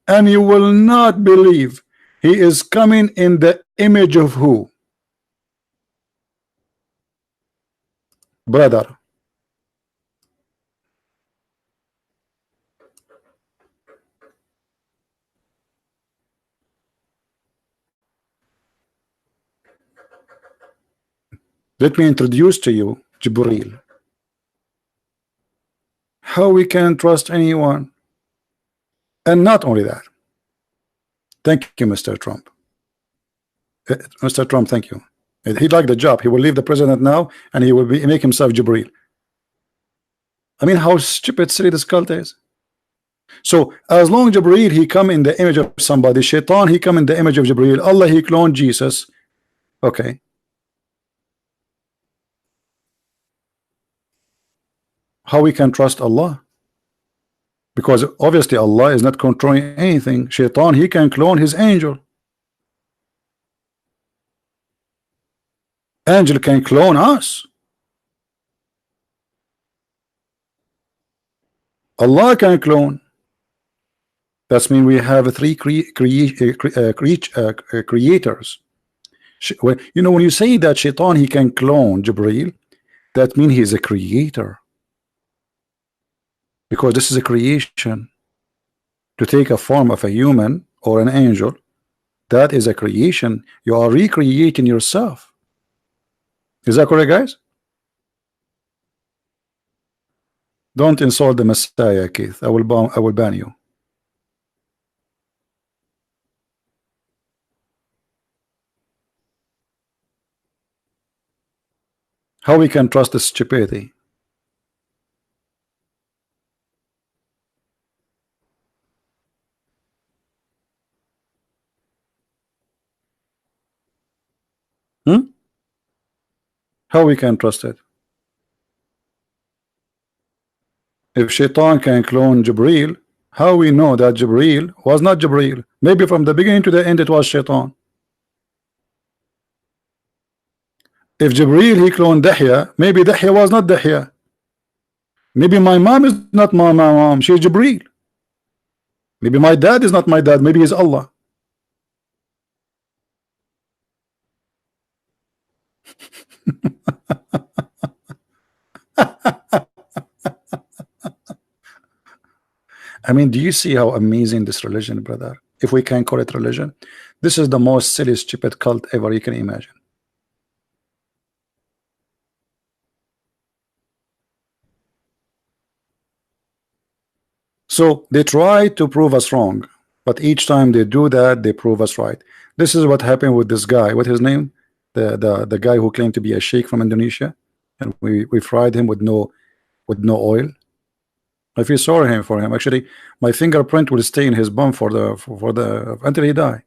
[SPEAKER 1] and you will not believe he is coming in the image of who? Brother. Let me introduce to you Jibril. How we can trust anyone? And not only that. Thank you, Mr. Trump. Mr. Trump, thank you. He liked the job. He will leave the president now, and he will make himself Jibril. I mean, how stupid, silly this cult is. So, as long as Jibril, he come in the image of somebody. Shaitan, he come in the image of Jibril. Allah, he cloned Jesus. Okay. How we can trust Allah? Because obviously Allah is not controlling anything. Shaitan, he can clone his angel. Angel can clone us. Allah can clone. That means we have three creators. You know, when you say that Shaitan, he can clone Jibril, that means he's a creator. Because this is a creation. To take a form of a human or an angel, that is a creation. You are recreating yourself. Is that correct, guys? Don't insult the Messiah, Keith. I will ban you. How we can trust this stupidity? How we can trust it? If Shaitan can clone Jibril, how we know that Jibril was not Jibril? Maybe from the beginning to the end it was Shaitan. If Jibril he cloned Dahya, maybe Dahya was not Dahya. Maybe my mom is not my mom, she's Jibril. Maybe my dad is not my dad, maybe he's Allah. I mean, do you see how amazing this religion, brother? If we can call it religion, this is the most silly, stupid cult ever you can imagine. So they try to prove us wrong, but each time they do that, they prove us right. This is what happened with this guy. What's his name? The guy who claimed to be a sheikh from Indonesia, and we fried him with no oil. I feel sorry for him. Actually, my fingerprint will stay in his bum for the until he die.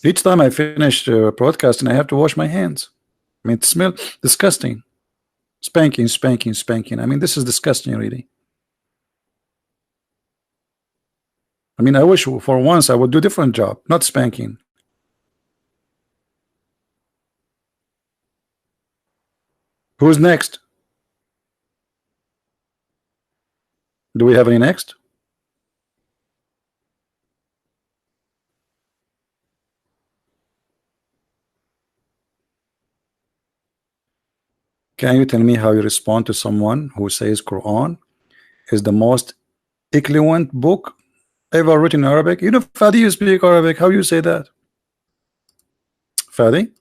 [SPEAKER 1] Each time I finish broadcasting, I have to wash my hands. I mean, it smells disgusting. Spanking, spanking, spanking. I mean, this is disgusting, really. I mean, I wish for once I would do a different job, not spanking. Who's next? Do we have any next? Can you tell me how you respond to someone who says Quran is the most eloquent book ever written in Arabic? You know, Fadi, you speak Arabic. How you say that? Fadi?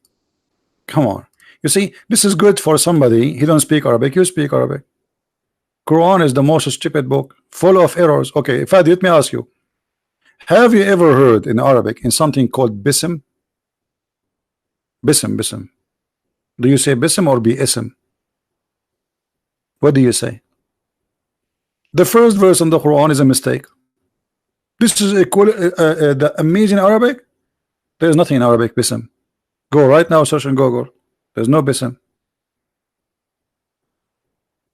[SPEAKER 1] Come on. You see, this is good for somebody. He don't speak Arabic. You speak Arabic. Quran is the most stupid book, full of errors. Okay, Fadi, let me ask you. Have you ever heard in Arabic in something called bism? Bism, bism. Do you say bism or bi-ism? What do you say? The first verse in the Quran is a mistake. This is the amazing Arabic. There is nothing in Arabic bism. Go right now, search in Google. There's no bism.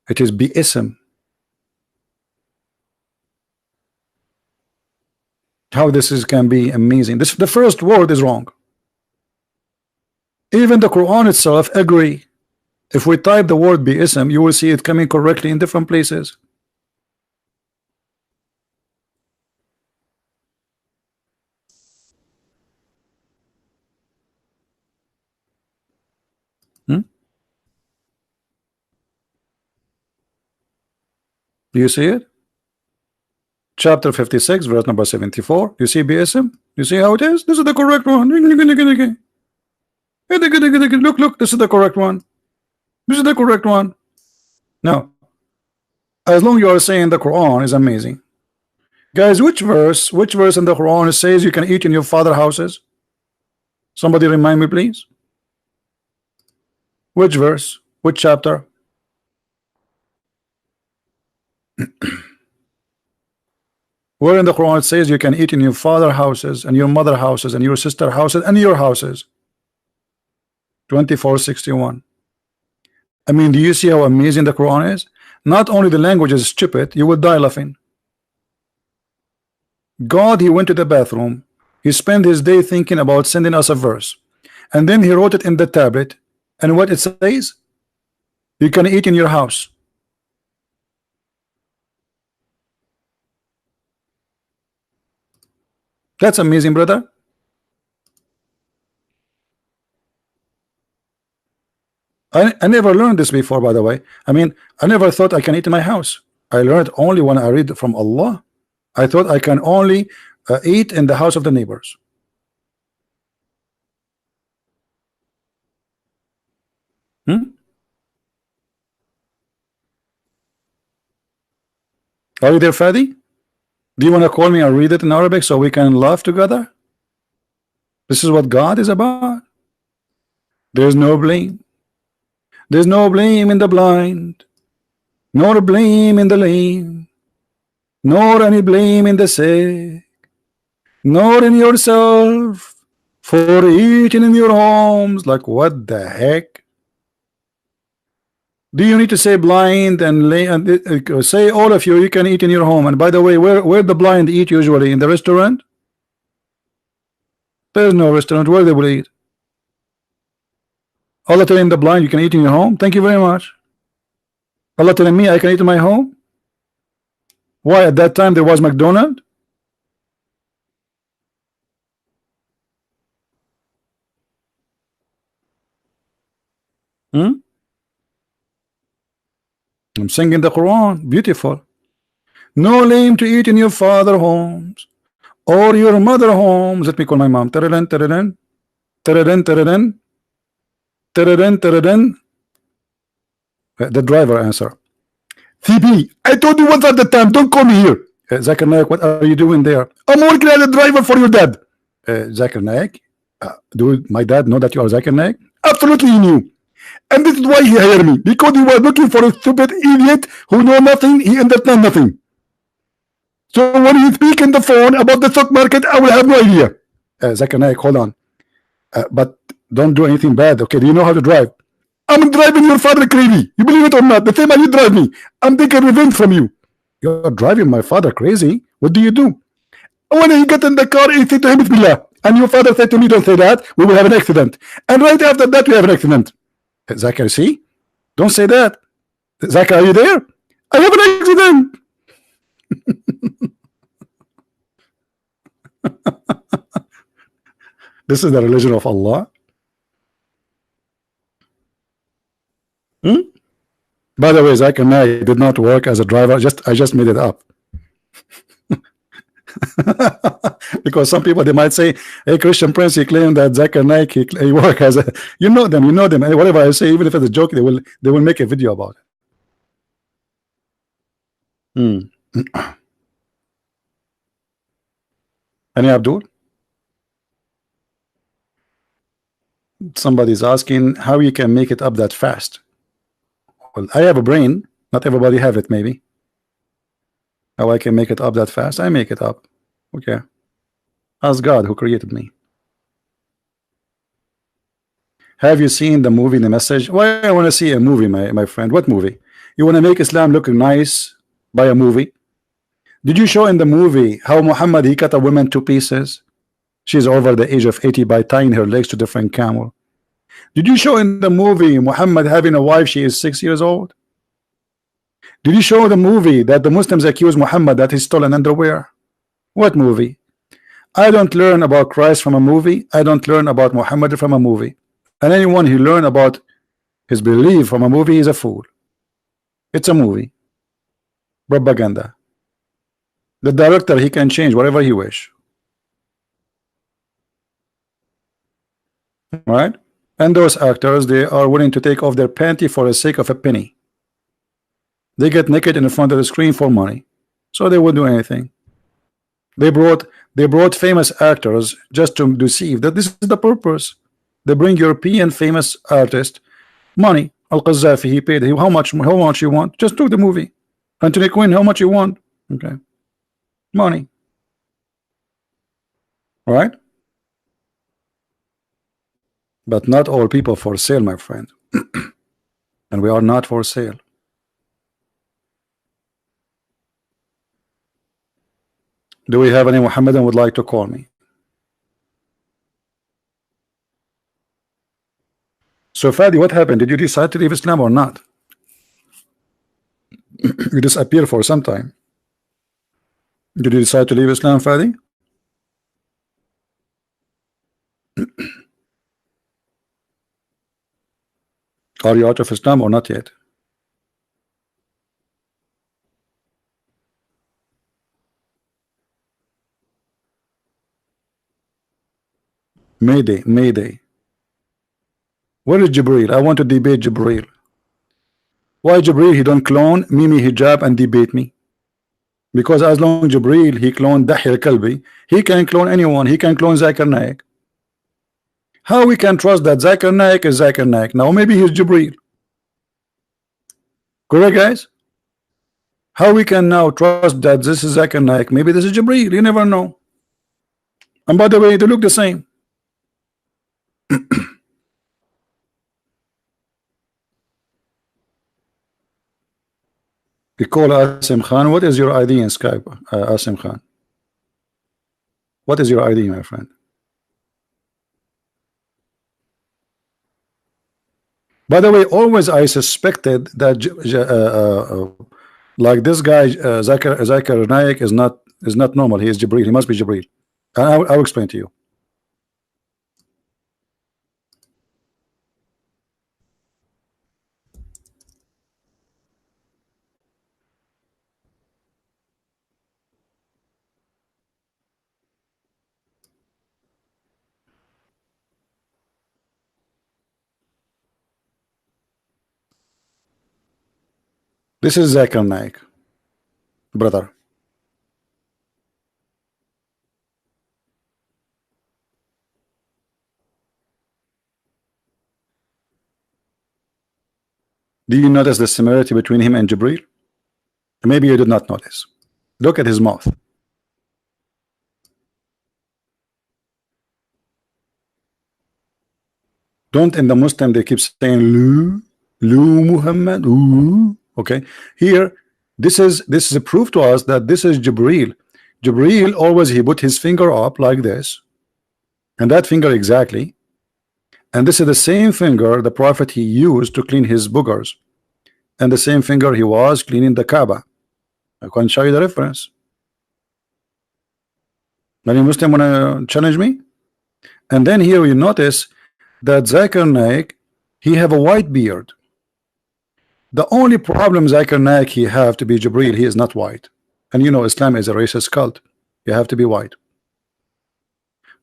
[SPEAKER 1] It is bi-ism. How this is can be amazing. This the first word is wrong. Even the Quran itself agree. If we type the word bi-ism, you will see it coming correctly in different places. Do you see it? Chapter 56, verse number 74. You see BSM? You see how it is? This is the correct one. Look, look, this is the correct one. This is the correct one. Now, as long as you are saying the Quran is amazing. Guys, which verse in the Quran says you can eat in your father's houses? Somebody remind me, please. Which verse? Which chapter? Where in the Quran it says you can eat in your father's houses and your mother's houses and your sister's houses and your houses? 2461. I mean, do you see how amazing the Quran is? Not only the language is stupid, you will die laughing. God, he went to the bathroom, he spent his day thinking about sending us a verse, and then he wrote it in the tablet, and what it says, you can eat in your house. That's amazing, brother. I never learned this before, by the way. I mean, I never thought I can eat in my house. I learned only when I read from Allah. I thought I can only eat in the house of the neighbors. Are you there, Fadi? Do you want to call me and read it in Arabic so we can laugh together? This is what God is about. There's no blame. There's no blame in the blind, nor blame in the lame, nor any blame in the sick, nor in yourself for eating in your homes. Like, what the heck? Do you need to say blind and lay and say all of you can eat in your home? And by the way, where the blind eat usually? In the restaurant? There's no restaurant where they will eat. Allah telling the blind you can eat in your home? Thank you very much. Allah telling me I can eat in my home? Why at that time there was McDonald's? I'm singing the Quran. Beautiful. No lame to eat in your father homes or your mother homes. Let me call my mom. Taradan, taradan, taradan, taradan. The driver answer. CB, I told you once at the time, don't call me here. Zakir Naik, what are you doing there? I'm working as a driver for your dad. Zakir Naik, do my dad know that you are Zakir Naik? Absolutely he knew. And this is why he hired me, because he was looking for a stupid idiot who know nothing, he understands nothing. So when he speak in the phone about the stock market, I will have no idea. Zakir Naik, hold on. But don't do anything bad, okay? Do you know how to drive? I'm driving your father crazy. You believe it or not? The same as you drive me. I'm taking revenge from you. You're driving my father crazy? What do you do? When he got in the car, he said to him, Bismillah. And your father said to me, don't say that. We will have an accident. And right after that, we have an accident. Zakir, see? Don't say that. Zakir, are you there? I have an accident. This is the religion of Allah. By the way, Zakir Naik did not work as a driver. I just made it up. Because some people, they might say, hey, Christian Prince, he claimed that Zakir Naik, he work as a, you know them, and whatever I say, even if it's a joke, they will make a video about it. Any Abdul? Somebody's asking how you can make it up that fast. Well, I have a brain, not everybody have it. Maybe how I can make it up that fast? I make it up. Okay, ask God who created me. Have you seen the movie The Message? Why I want to see a movie, my friend? What movie? You want to make Islam look nice by a movie? Did you show in the movie how Muhammad, he cut a woman to pieces? She's over the age of 80 by tying her legs to different camel. Did you show in the movie Muhammad having a wife, she is 6 years old? Did you show the movie that the Muslims accuse Muhammad that he stole an underwear? What movie? I don't learn about Christ from a movie. I don't learn about Muhammad from a movie. And anyone who learn about his belief from a movie is a fool. It's a movie. Propaganda. The director, he can change whatever he wish. Right? And those actors, they are willing to take off their panty for the sake of a penny. They get naked in front of the screen for money, so they would do anything. They brought famous actors just to deceive that this is the purpose. They bring European famous artist money. Al-Qaddafi, he paid. How much you want? Just do the movie. Anthony Quinn, how much you want? Okay, money. All right. But not all people for sale, my friend. And we are not for sale. Do we have any Muhammadan would like to call me? So Fadi, what happened? Did you decide to leave Islam or not? You disappear for some time. Did you decide to leave Islam, Fadi? Are you out of Islam or not yet? Mayday, Mayday. Where is Jibreel? I want to debate Jibreel. Why Jibreel he don't clone Mimi Hijab and debate me? Because as long Jibreel he cloned Dahir Kalbi, he can clone anyone. He can clone Zakir Naik. How we can trust that Zakir Naik is Zakir Naik? Now maybe he's Jibreel. Correct, guys? How we can now trust that this is Zakir Naik? Maybe this is Jibreel. You never know. And by the way, they look the same. We call Asim Khan. What is your ID in Skype, Asim Khan? What is your ID, my friend? By the way, always I suspected that like this guy Zakir Naik is not normal. He is Jibreel. He must be Jibreel. And I'll explain to you. This is Zakir Naik, brother. Do you notice the similarity between him and Jibreel? Maybe you did not notice. Look at his mouth. Don't in the Muslim they keep saying Lu Muhammad. Ooh. Okay, here this is a proof to us that this is Jibreel. Jibreel always he put his finger up like this, and that finger exactly, and this is the same finger the Prophet he used to clean his boogers, and the same finger he was cleaning the Kaaba. I can show you the reference. Any Muslim wanna challenge me? And then here you notice that Zakir Naik he have a white beard. The only problem Zakir Naik he have to be Jibreel, he is not white. And you know Islam is a racist cult. You have to be white.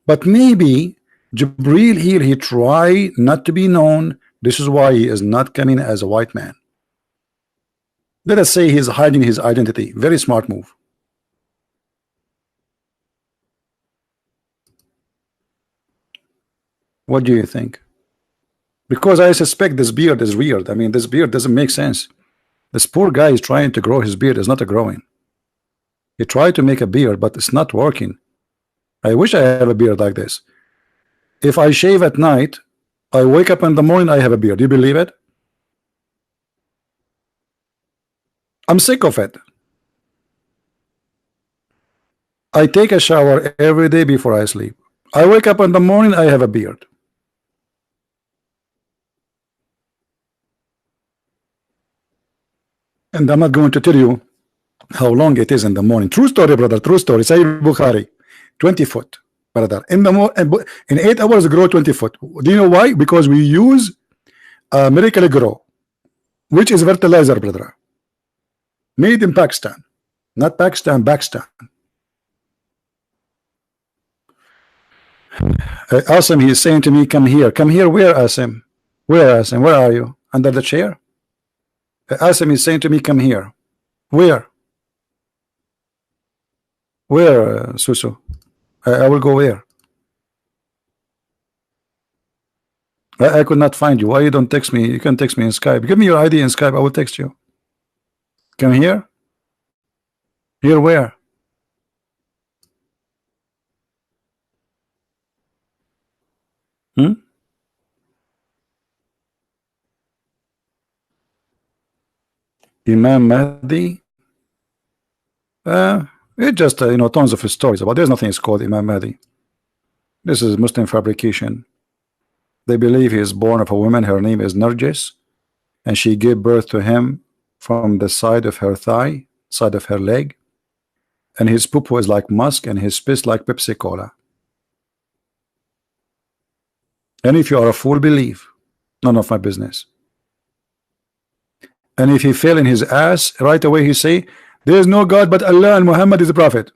[SPEAKER 1] But maybe Jibril here, he try not to be known. This is why he is not coming as a white man. Let us say he's hiding his identity. Very smart move. What do you think? Because I suspect this beard is weird. I mean, this beard doesn't make sense. This poor guy is trying to grow his beard. Is not a growing. He tried to make a beard, but it's not working. I wish I have a beard like this. If I shave at night, I wake up in the morning, I have a beard. Do you believe it? I'm sick of it. I take a shower every day before I sleep. I wake up in the morning, I have a beard. And I'm not going to tell you how long it is in the morning. True story, brother. True story. Sahih Bukhari, 20 foot, brother. In 8 hours, grow 20 foot. Do you know why? Because we use Miracle Grow, which is fertilizer, brother. Made in Pakistan, not Pakistan, Pakistan. Asim, he is saying to me, come here. Come here. Where, Asim? Where, Asim? Where are you? Under the chair? Asim is saying to me, come here. Where? Where, Susu? I will go where? I could not find you. Why you don't text me? You can text me in Skype. Give me your ID in Skype. I will text you. Come here. Here where? Imam Mahdi. It just tons of stories about. There's nothing is called Imam Mahdi. This is Muslim fabrication. They believe he is born of a woman. Her name is Nargis, and she gave birth to him from the side of her thigh, side of her leg, and his poop was like musk, and his piss like Pepsi Cola. And if you are a fool, believe. None of my business. And if he fell in his ass, right away he say, there is no God but Allah and Muhammad is the prophet.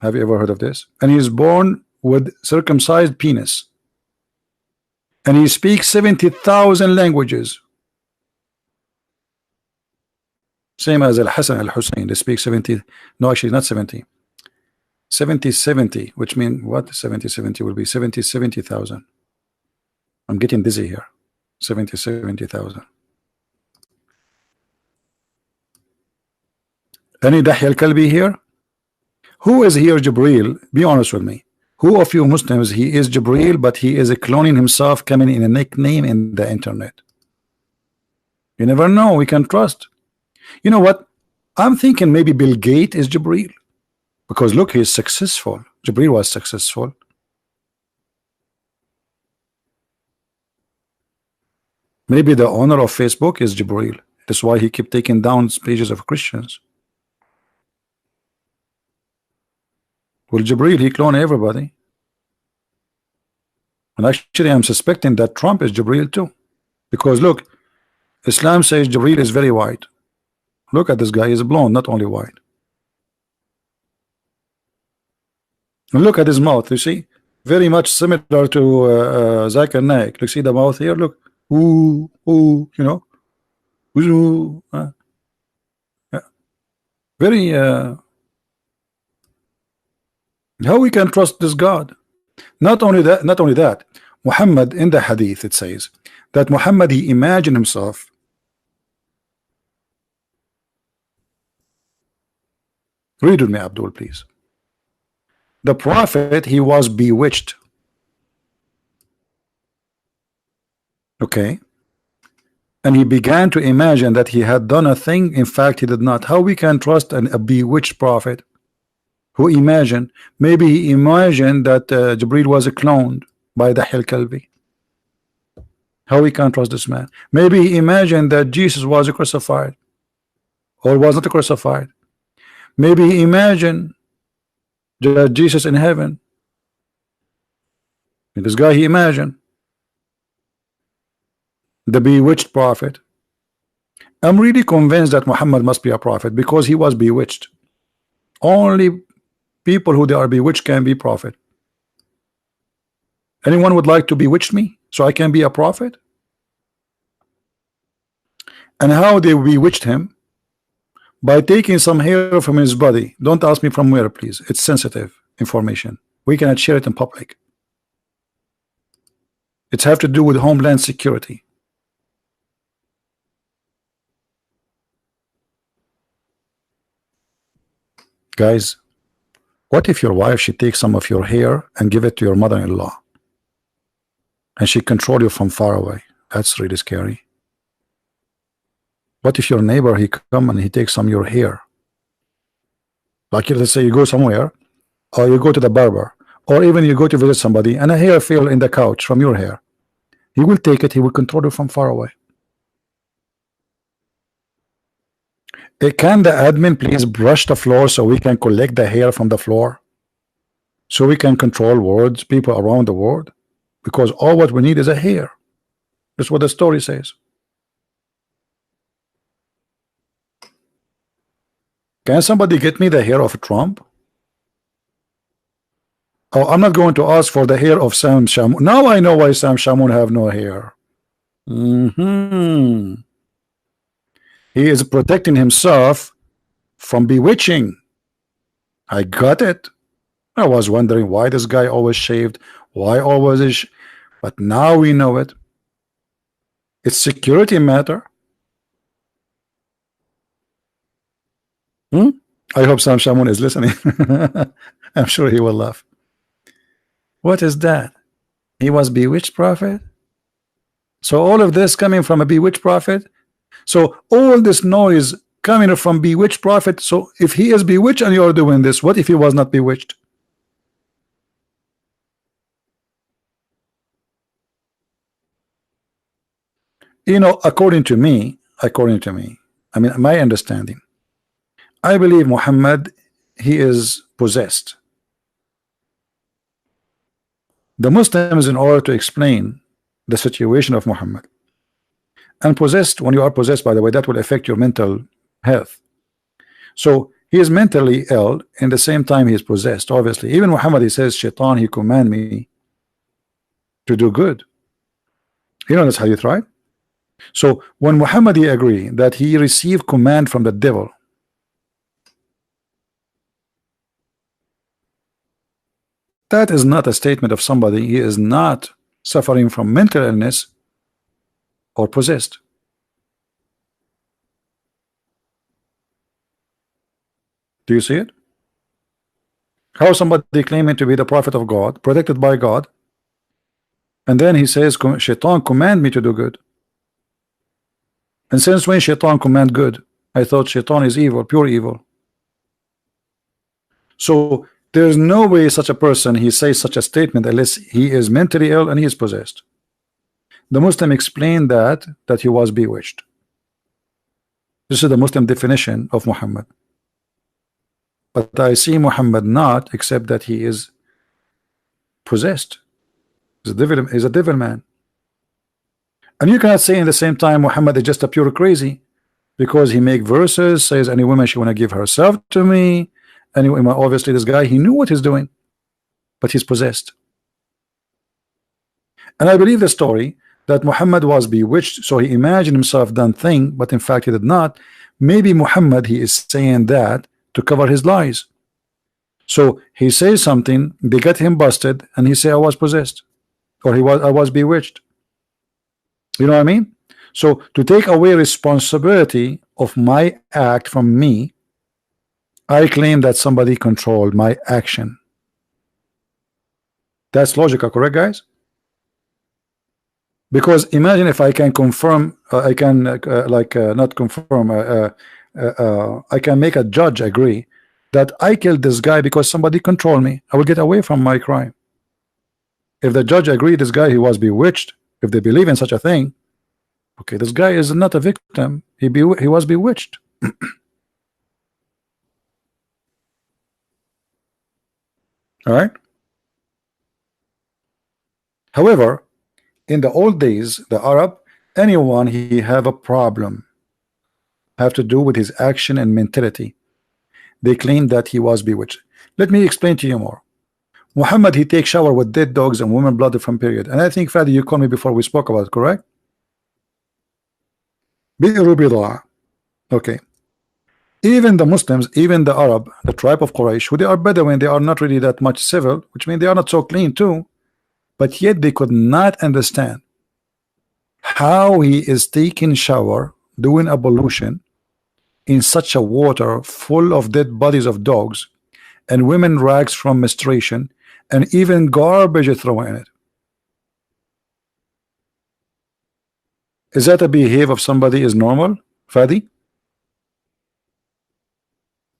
[SPEAKER 1] Have you ever heard of this? And he is born with circumcised penis. And he speaks 70,000 languages. Same as Al-Hassan Al-Hussein. They speak 70. No, actually not 70. 70, which means what? 70 will be 70,000. I'm getting dizzy here. 70,000. Any Dahi al-Kalbi here? Who is here Jibreel? Be honest with me. Who of you Muslims, he is Jibreel, but he is cloning himself, coming in a nickname in the internet? You never know. We can trust. You know what? I'm thinking maybe Bill Gates is Jibreel. Because look, he's successful. Jibreel was successful. Maybe the owner of Facebook is Jibreel. That's why he kept taking down pages of Christians. Well, Jibreel, he cloned everybody. And actually, I'm suspecting that Trump is Jibreel too. Because look, Islam says Jibreel is very white. Look at this guy, he's blonde, not only white. And look at his mouth, you see? Very much similar to Zakir Naik. Look, see the mouth here? Look. Ooh, ooh, Ooh, yeah. Very how we can trust this God? Not only that, Muhammad, in the hadith it says that Muhammad, he imagined himself read with me, Abdul, please. The prophet, he was bewitched. Okay, and he began to imagine that he had done a thing. In fact, he did not. How we can trust a bewitched prophet who imagined? Maybe he imagined that Jibreel was cloned by the Kalbi. How we can trust this man? Maybe he imagined that Jesus was crucified or was not crucified. Maybe he imagined that Jesus in heaven. And this guy, he imagined the bewitched prophet. I'm really convinced that Muhammad must be a prophet because he was bewitched. Only people who they are bewitched can be prophet? Anyone would like to bewitch me so I can be a prophet? And how they bewitched him? By taking some hair from his body. Don't ask me from where, please. It's sensitive information. We cannot share it in public. It's have to do with homeland security. Guys, what if your wife, she takes some of your hair and give it to your mother-in-law, and she control you from far away? That's really scary. What if your neighbor, he come and he takes some of your hair? Like, let's say you go somewhere, or you go to the barber, or even you go to visit somebody, and a hair fell in the couch from your hair. He will take it, he will control you from far away. Can the admin please brush the floor so we can collect the hair from the floor? So we can control words, people around the world? Because all what we need is a hair. That's what the story says. Can somebody get me the hair of Trump? Oh, I'm not going to ask for the hair of Sam Shamoun. Now I know why Sam Shamoun have no hair. He is protecting himself from bewitching. I got it. I was wondering why this guy always shaved, why always is, but now we know it. It's security matter. I hope Sam Shamoun is listening. I'm sure he will laugh. What is that? He was bewitched prophet? So all of this coming from a bewitched prophet? So all this noise coming from bewitched prophet. So if he is bewitched and you're doing this, what if he was not bewitched? You know, according to me, I mean, my understanding, I believe Muhammad, he is possessed. The Muslims, in order to explain the situation of Muhammad, and possessed, when you are possessed, by the way, that will affect your mental health. So he is mentally ill, in the same time he is possessed, obviously. Even Muhammad, he says, Shaitan, he command me to do good. You know, that's hadith, right? So when Muhammad, he agree that he received command from the devil, that is not a statement of somebody he is not suffering from mental illness or possessed. Do you see it? How somebody claiming to be the prophet of God, protected by God, and then he says, Shaitan command me to do good. And since when Shaitan command good? I thought Shaitan is evil, pure evil. So there's no way such a person, he says such a statement unless he is mentally ill and he is possessed. The Muslim explained that he was bewitched. This is the Muslim definition of Muhammad. But I see Muhammad not, except that he is possessed. He's a devil man. And you cannot say in the same time Muhammad is just a pure crazy, because he make verses, says any woman she want to give herself to me. Anyway, obviously this guy, he knew what he's doing, but he's possessed. And I believe the story that Muhammad was bewitched, so he imagined himself done thing, but in fact he did not. Maybe Muhammad, he is saying that to cover his lies. So he says something, they get him busted, and he say I was possessed, or I was bewitched. You know what I mean? So to take away responsibility of my act from me, I claim that somebody controlled my action. That's logical, correct, guys? Because imagine if I can confirm, I can not confirm, I can make a judge agree that I killed this guy because somebody controlled me. I will get away from my crime. If the judge agreed this guy, he was bewitched, if they believe in such a thing, okay, this guy is not a victim, he was bewitched. All right. However, in the old days, the Arab, anyone he have a problem have to do with his action and mentality, they claim that he was bewitched. Let me explain to you more. Muhammad, he takes shower with dead dogs and women blood from period. And I think, Fadi, you called me before we spoke about it, correct? بئر بضاعة. Okay. Even the Muslims, even the Arab, the tribe of Quraysh, who they are Bedouin, they are not really that much civil, which means they are not so clean too. But yet they could not understand how he is taking shower, doing ablution in such a water full of dead bodies of dogs and women rags from menstruation and even garbage thrown in it. Is that a behavior of somebody is normal, Fadi?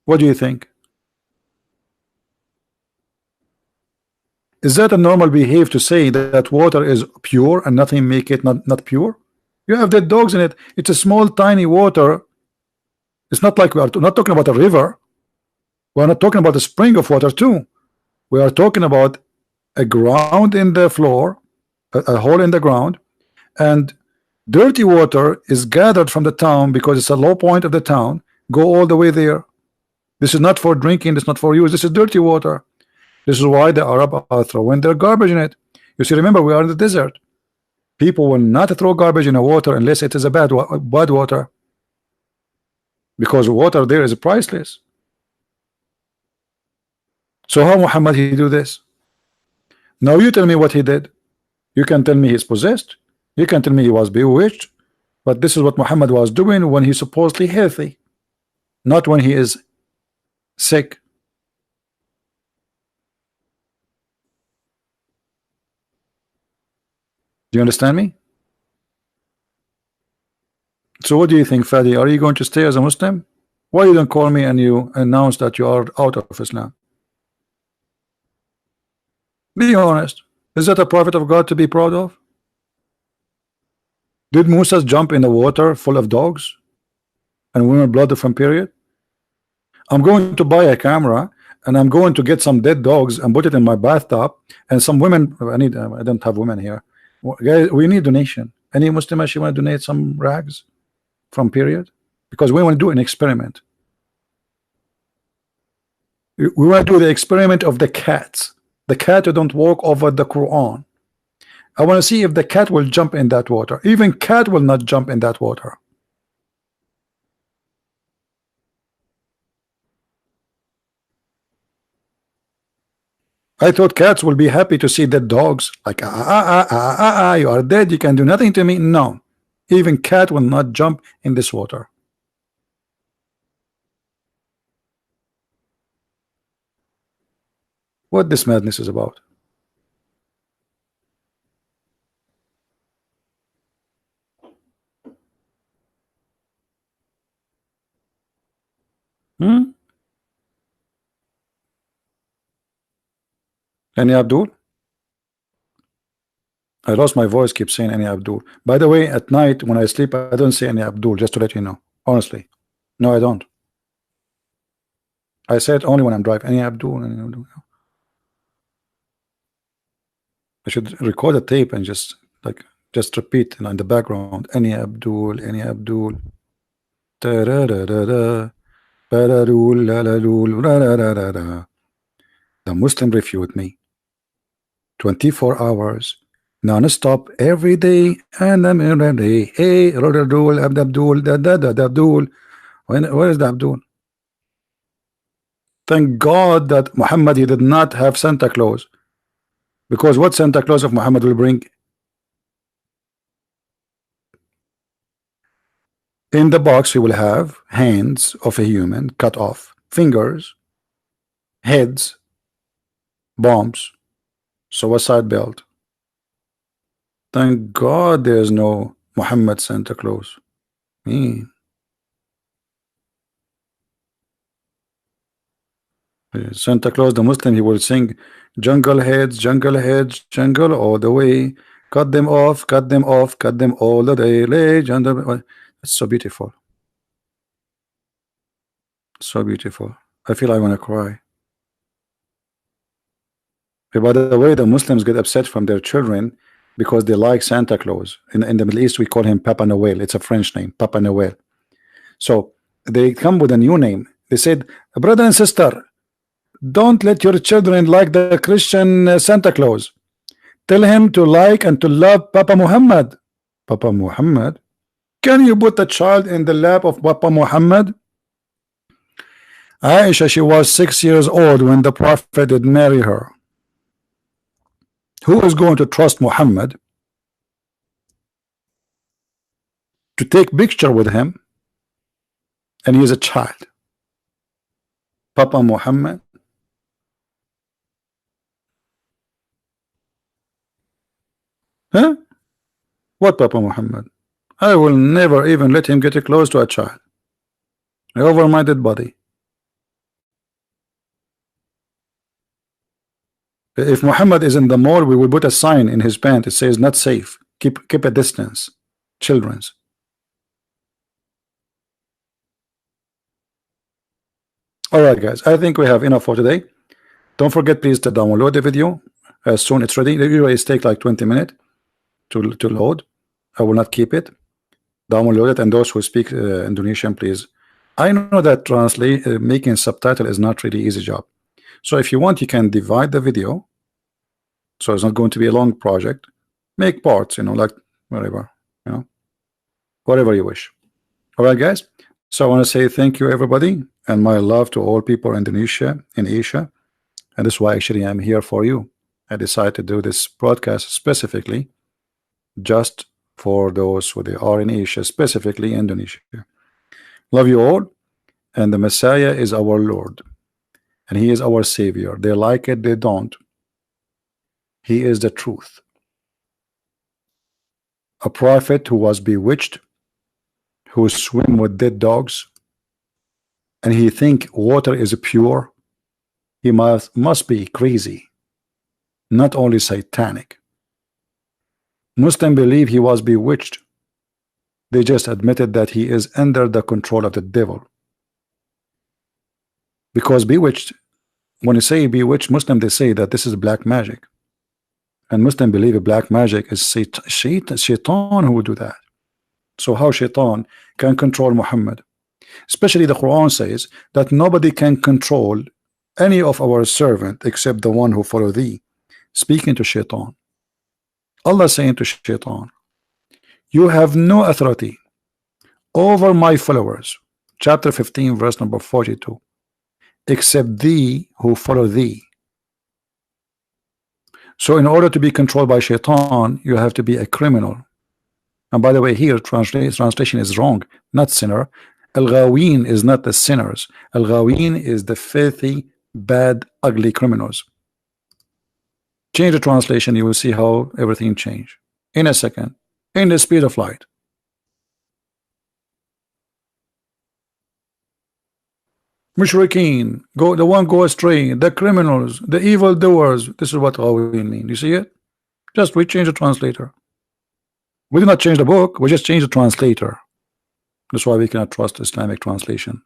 [SPEAKER 1] What do you think? Is that a normal behavior to say that water is pure and nothing make it not pure? You have dead dogs in it. It's a small tiny water. It's not like we are not talking about a river. We are not talking about a spring of water too. We are talking about a ground in the floor, a hole in the ground, and dirty water is gathered from the town because it's a low point of the town. Go all the way there. This is not for drinking. This is not for use. This is dirty water. This is why the Arab are throwing their garbage in it. You see, remember, we are in the desert. People will not throw garbage in the water unless it is a bad water, because water there is priceless. So how Muhammad he do this? Now you tell me what he did. You can tell me he's possessed. You can tell me he was bewitched. But this is what Muhammad was doing when he's supposedly healthy, not when he is sick. Do you understand me? So what do you think, Fadi? Are you going to stay as a Muslim? Why you don't call me and you announce that you are out of Islam? Be honest. Is that a prophet of God to be proud of? Did Musa jump in the water full of dogs and women blood from period? I'm going to buy a camera and I'm going to get some dead dogs and put it in my bathtub, and some women, I don't have women here. Guys, we need donation. Any Muslim actually want to donate some rags from period? Because we want to do an experiment. We want to do the experiment of the cats. The cat who don't walk over the Quran. I want to see if the cat will jump in that water. Even cat will not jump in that water. I thought cats will be happy to see dead dogs. Like, you are dead, you can do nothing to me. No, even cat will not jump in this water. What this madness is about? Any Abdul? I lost my voice, keep saying any Abdul. By the way, at night when I sleep, I don't say any Abdul, just to let you know. Honestly. No, I don't. I say it only when I'm driving. Any Abdul, any Abdul. I should record a tape and just repeat in the background. Any Abdul, any Abdul. The Muslim refute me. 24 hours, non-stop, every day, and I'm every day. Hey, Abdul, Abdul. Where is the Abdul? Thank God that Muhammad, he did not have Santa Claus. Because what Santa Claus of Muhammad will bring? In the box, he will have hands of a human cut off, fingers, heads, bombs, suicide belt. Thank God there's no Muhammad Santa Claus. Santa Claus, the Muslim, he will sing jungle heads, jungle all the way. Cut them off, cut them off, cut them all the day. It's so beautiful. So beautiful. I feel I want to cry. By the way, the Muslims get upset from their children because they like Santa Claus. In the Middle East, we call him Papa Noel. It's a French name, Papa Noel. So they come with a new name. They said, brother and sister, Don't let your children like the Christian Santa Claus. Tell him to like and to love Papa Muhammad. Papa Muhammad? Can you put a child in the lap of Papa Muhammad? Aisha, she was 6 years old when the Prophet did marry her. Who is going to trust Muhammad to take picture with him, and he is a child? Papa Muhammad? Huh? What Papa Muhammad? I will never even let him get close to a child. Over my dead body. If Muhammad is in the mall, we will put a sign in his pant. It says not safe. Keep a distance. Children's. Alright guys, I think we have enough for today. Don't forget please to download the video as soon as it's ready. The video is take like 20 minutes to load. I will not keep it. Download it, and those who speak Indonesian, please. I know that making subtitle is not really easy job. So if you want, you can divide the video, so it's not going to be a long project. Make parts, you know, like whatever, you know, whatever you wish. All right, guys. So I want to say thank you, everybody, and my love to all people in Indonesia, in Asia, and this is why actually I'm here for you. I decided to do this broadcast specifically just for those who they are in Asia, specifically Indonesia. Love you all, and the Messiah is our Lord, and he is our Savior. They like it, they don't. He is the truth. A prophet who was bewitched, who swim with dead dogs, and he think water is pure. He must be crazy, not only satanic. Muslims believe he was bewitched. They just admitted that he is under the control of the devil. Because bewitched, when you say bewitched, Muslim, they say that this is black magic. And Muslim believe black magic is shaitan who would do that. So how shaitan can control Muhammad? Especially the Quran says that nobody can control any of our servant except the one who follow thee. Speaking to shaitan. Allah saying to shaitan, you have no authority over my followers. Chapter 15 verse number 42. Except thee who follow thee. So in order to be controlled by shaitan, you have to be a criminal. And by the way, here translation is wrong, not sinner. Al-Ghaween is not the sinners. Al-Ghaween is the filthy, bad, ugly criminals. Change the translation, you will see how everything changed in a second, in the speed of light. Mushrikeen, the one go astray, the criminals, the evil doers. This is what we mean. You see it? Just we change the translator. We did not change the book, we just changed the translator. That's why we cannot trust Islamic translation.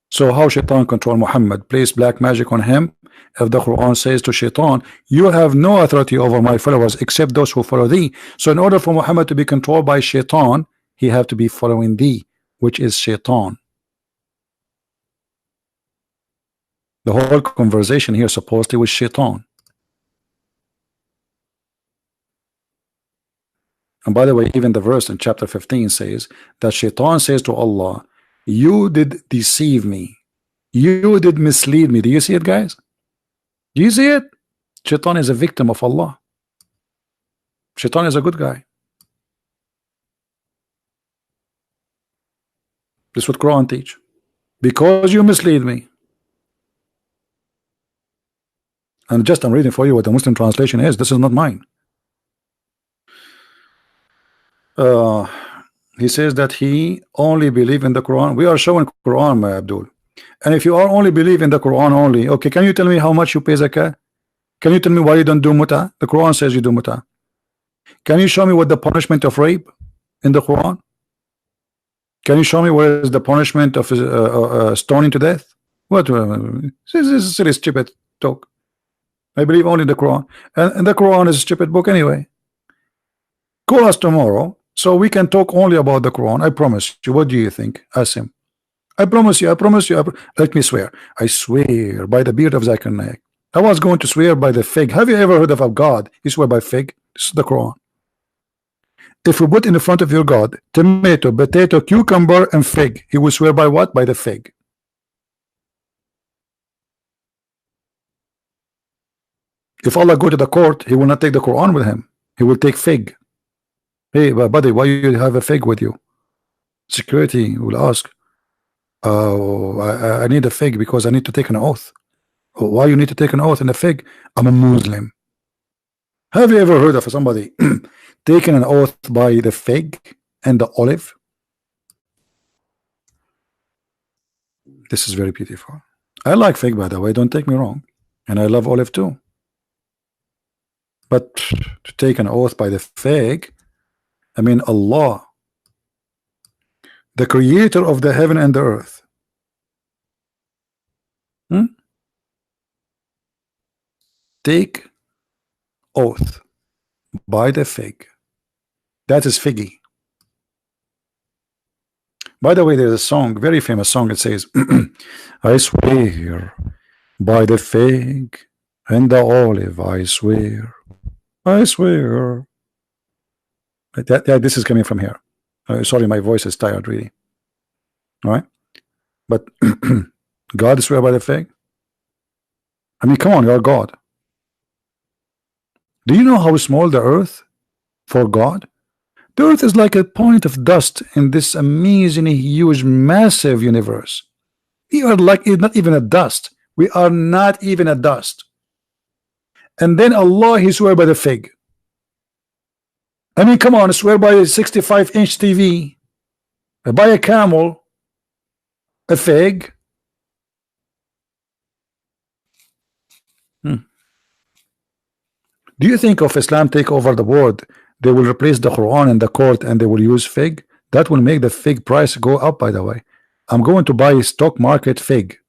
[SPEAKER 1] So how shaitan control Muhammad? Place black magic on him. If the Quran says to shaitan, you have no authority over my followers except those who follow thee. So in order for Muhammad to be controlled by shaitan, he have to be following thee, which is shaitan. The whole conversation here supposedly was shaitan. And by the way, even the verse in chapter 15 says that shaitan says to Allah, you did deceive me, you did mislead me. Do you see it, guys? Do you see it? Shaitan is a victim of Allah. Shaitan is a good guy. This is what Quran teach. Because you mislead me. And just I'm reading for you what the Muslim translation is. This is not mine. He says that he only believe in the Quran. We are showing Quran, my Abdul. And if you are only believe in the Quran only, okay, can you tell me how much you pay zakah? Can you tell me why you don't do muta? The Quran says you do muta. Can you show me what the punishment of rape in the Quran? Can you show me where is the punishment of stoning to death? What? This is silly, stupid talk. I believe only in the Quran, and the Quran is a stupid book anyway. Call us tomorrow so we can talk only about the Quran. I promise you. What do you think? Ask him. I promise you, I promise you, let me swear. I swear by the beard of Zakir Naik. I was going to swear by the fig. Have you ever heard of a God? You swear by fig? This is the Quran. If you put in the front of your God tomato, potato, cucumber, and fig, he will swear by what? By the fig. If Allah go to the court, he will not take the Quran with him. He will take fig. Hey, buddy, why you have a fig with you? Security will ask. I need a fig because I need to take an oath. Why you need to take an oath in a fig? I'm a Muslim. Have you ever heard of somebody taking an oath by the fig and the olive? This is very beautiful. I like fig, by the way, don't take me wrong, and I love olive too. But to take an oath by the fig, I mean Allah, the creator of the heaven and the earth, take oath by the fig. That is figgy. By the way, there's a song, very famous song. It says, I swear by the fig and the olive, I swear. I swear. This is coming from here. Sorry, my voice is tired, really. All right, but God swear by the fig. I mean, come on, you're God. Do you know how small the earth for God? The earth is like a point of dust in this amazingly huge, massive universe. We are like not even a dust. We are not even a dust. And then Allah, he swear by the fig. I mean, come on, swear by a 65-inch TV, by a camel, a fig. Do you think if Islam take over the world, they will replace the Quran in the court and they will use fig? That will make the fig price go up, by the way. I'm going to buy a stock market fig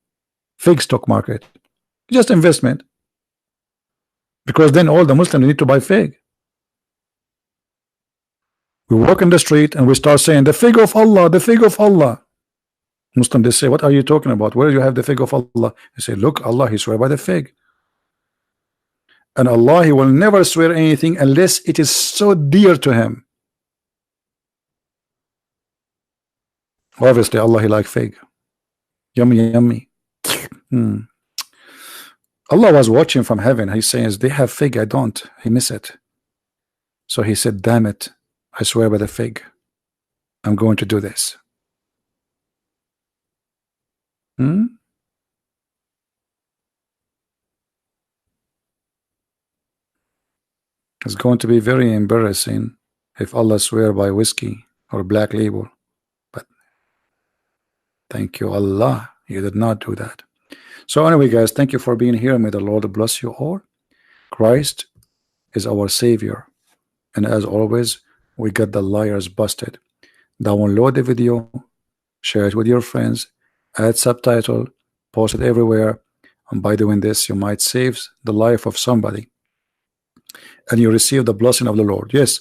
[SPEAKER 1] stock market, just investment, because then all the Muslims need to buy fig. We walk in the street and we start saying the fig of Allah, the fig of Allah. Muslims, they say, what are you talking about? Where do you have the fig of Allah? They say, look, Allah, he swear by the fig. And Allah, he will never swear anything unless it is so dear to him. Obviously, Allah, he like fig. Yummy, yummy. Allah was watching from heaven. He says, they have fig, I don't. He miss it. So he said, damn it, I swear by the fig, I'm going to do this. It's going to be very embarrassing if Allah swear by whiskey or black label. But thank you, Allah, you did not do that. So anyway, guys, thank you for being here. May the Lord bless you all. Christ is our Savior. And as always, we got the liars busted. Download the video, share it with your friends, add subtitle, post it everywhere. And by doing this, you might save the life of somebody. And you receive the blessing of the Lord. Yes,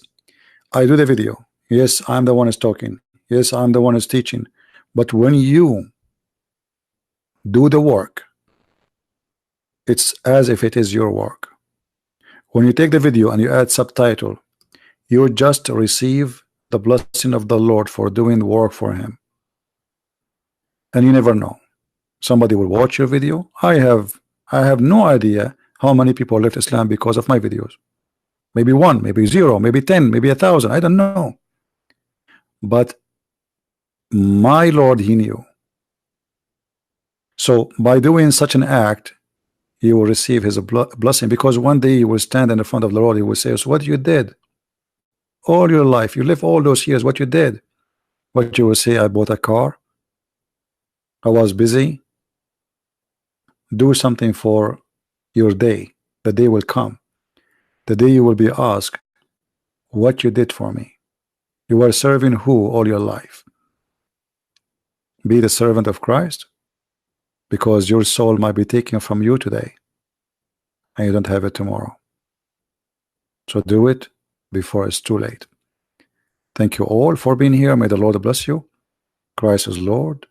[SPEAKER 1] I do the video. Yes, I'm the one who's talking. Yes, I'm the one who's teaching. But when you do the work, it's as if it is your work. When you take the video and you add subtitle, you just receive the blessing of the Lord for doing the work for him. And you never know, somebody will watch your video. I have no idea how many people left Islam because of my videos. Maybe 1, maybe 0, maybe 10, maybe 1,000. I don't know. But my Lord, he knew. So by doing such an act, you will receive his blessing, because one day you will stand in the front of the Lord. He will say, so what you did all your life, you live all those years, what you did? What you will say, I bought a car, I was busy. Do something for your day. The day will come. The day you will be asked what you did for me. You were serving who all your life? Be the servant of Christ, because your soul might be taken from you today and you don't have it tomorrow. So do it before it's too late. Thank you all for being here. May the Lord bless you. Christ is Lord.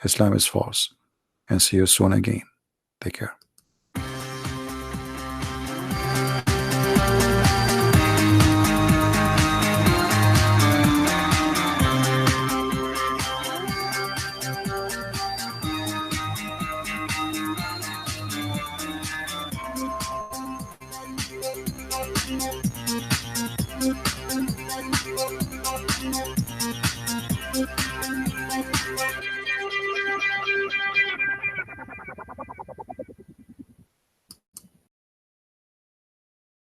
[SPEAKER 1] Islam is false. And see you soon again. Take care.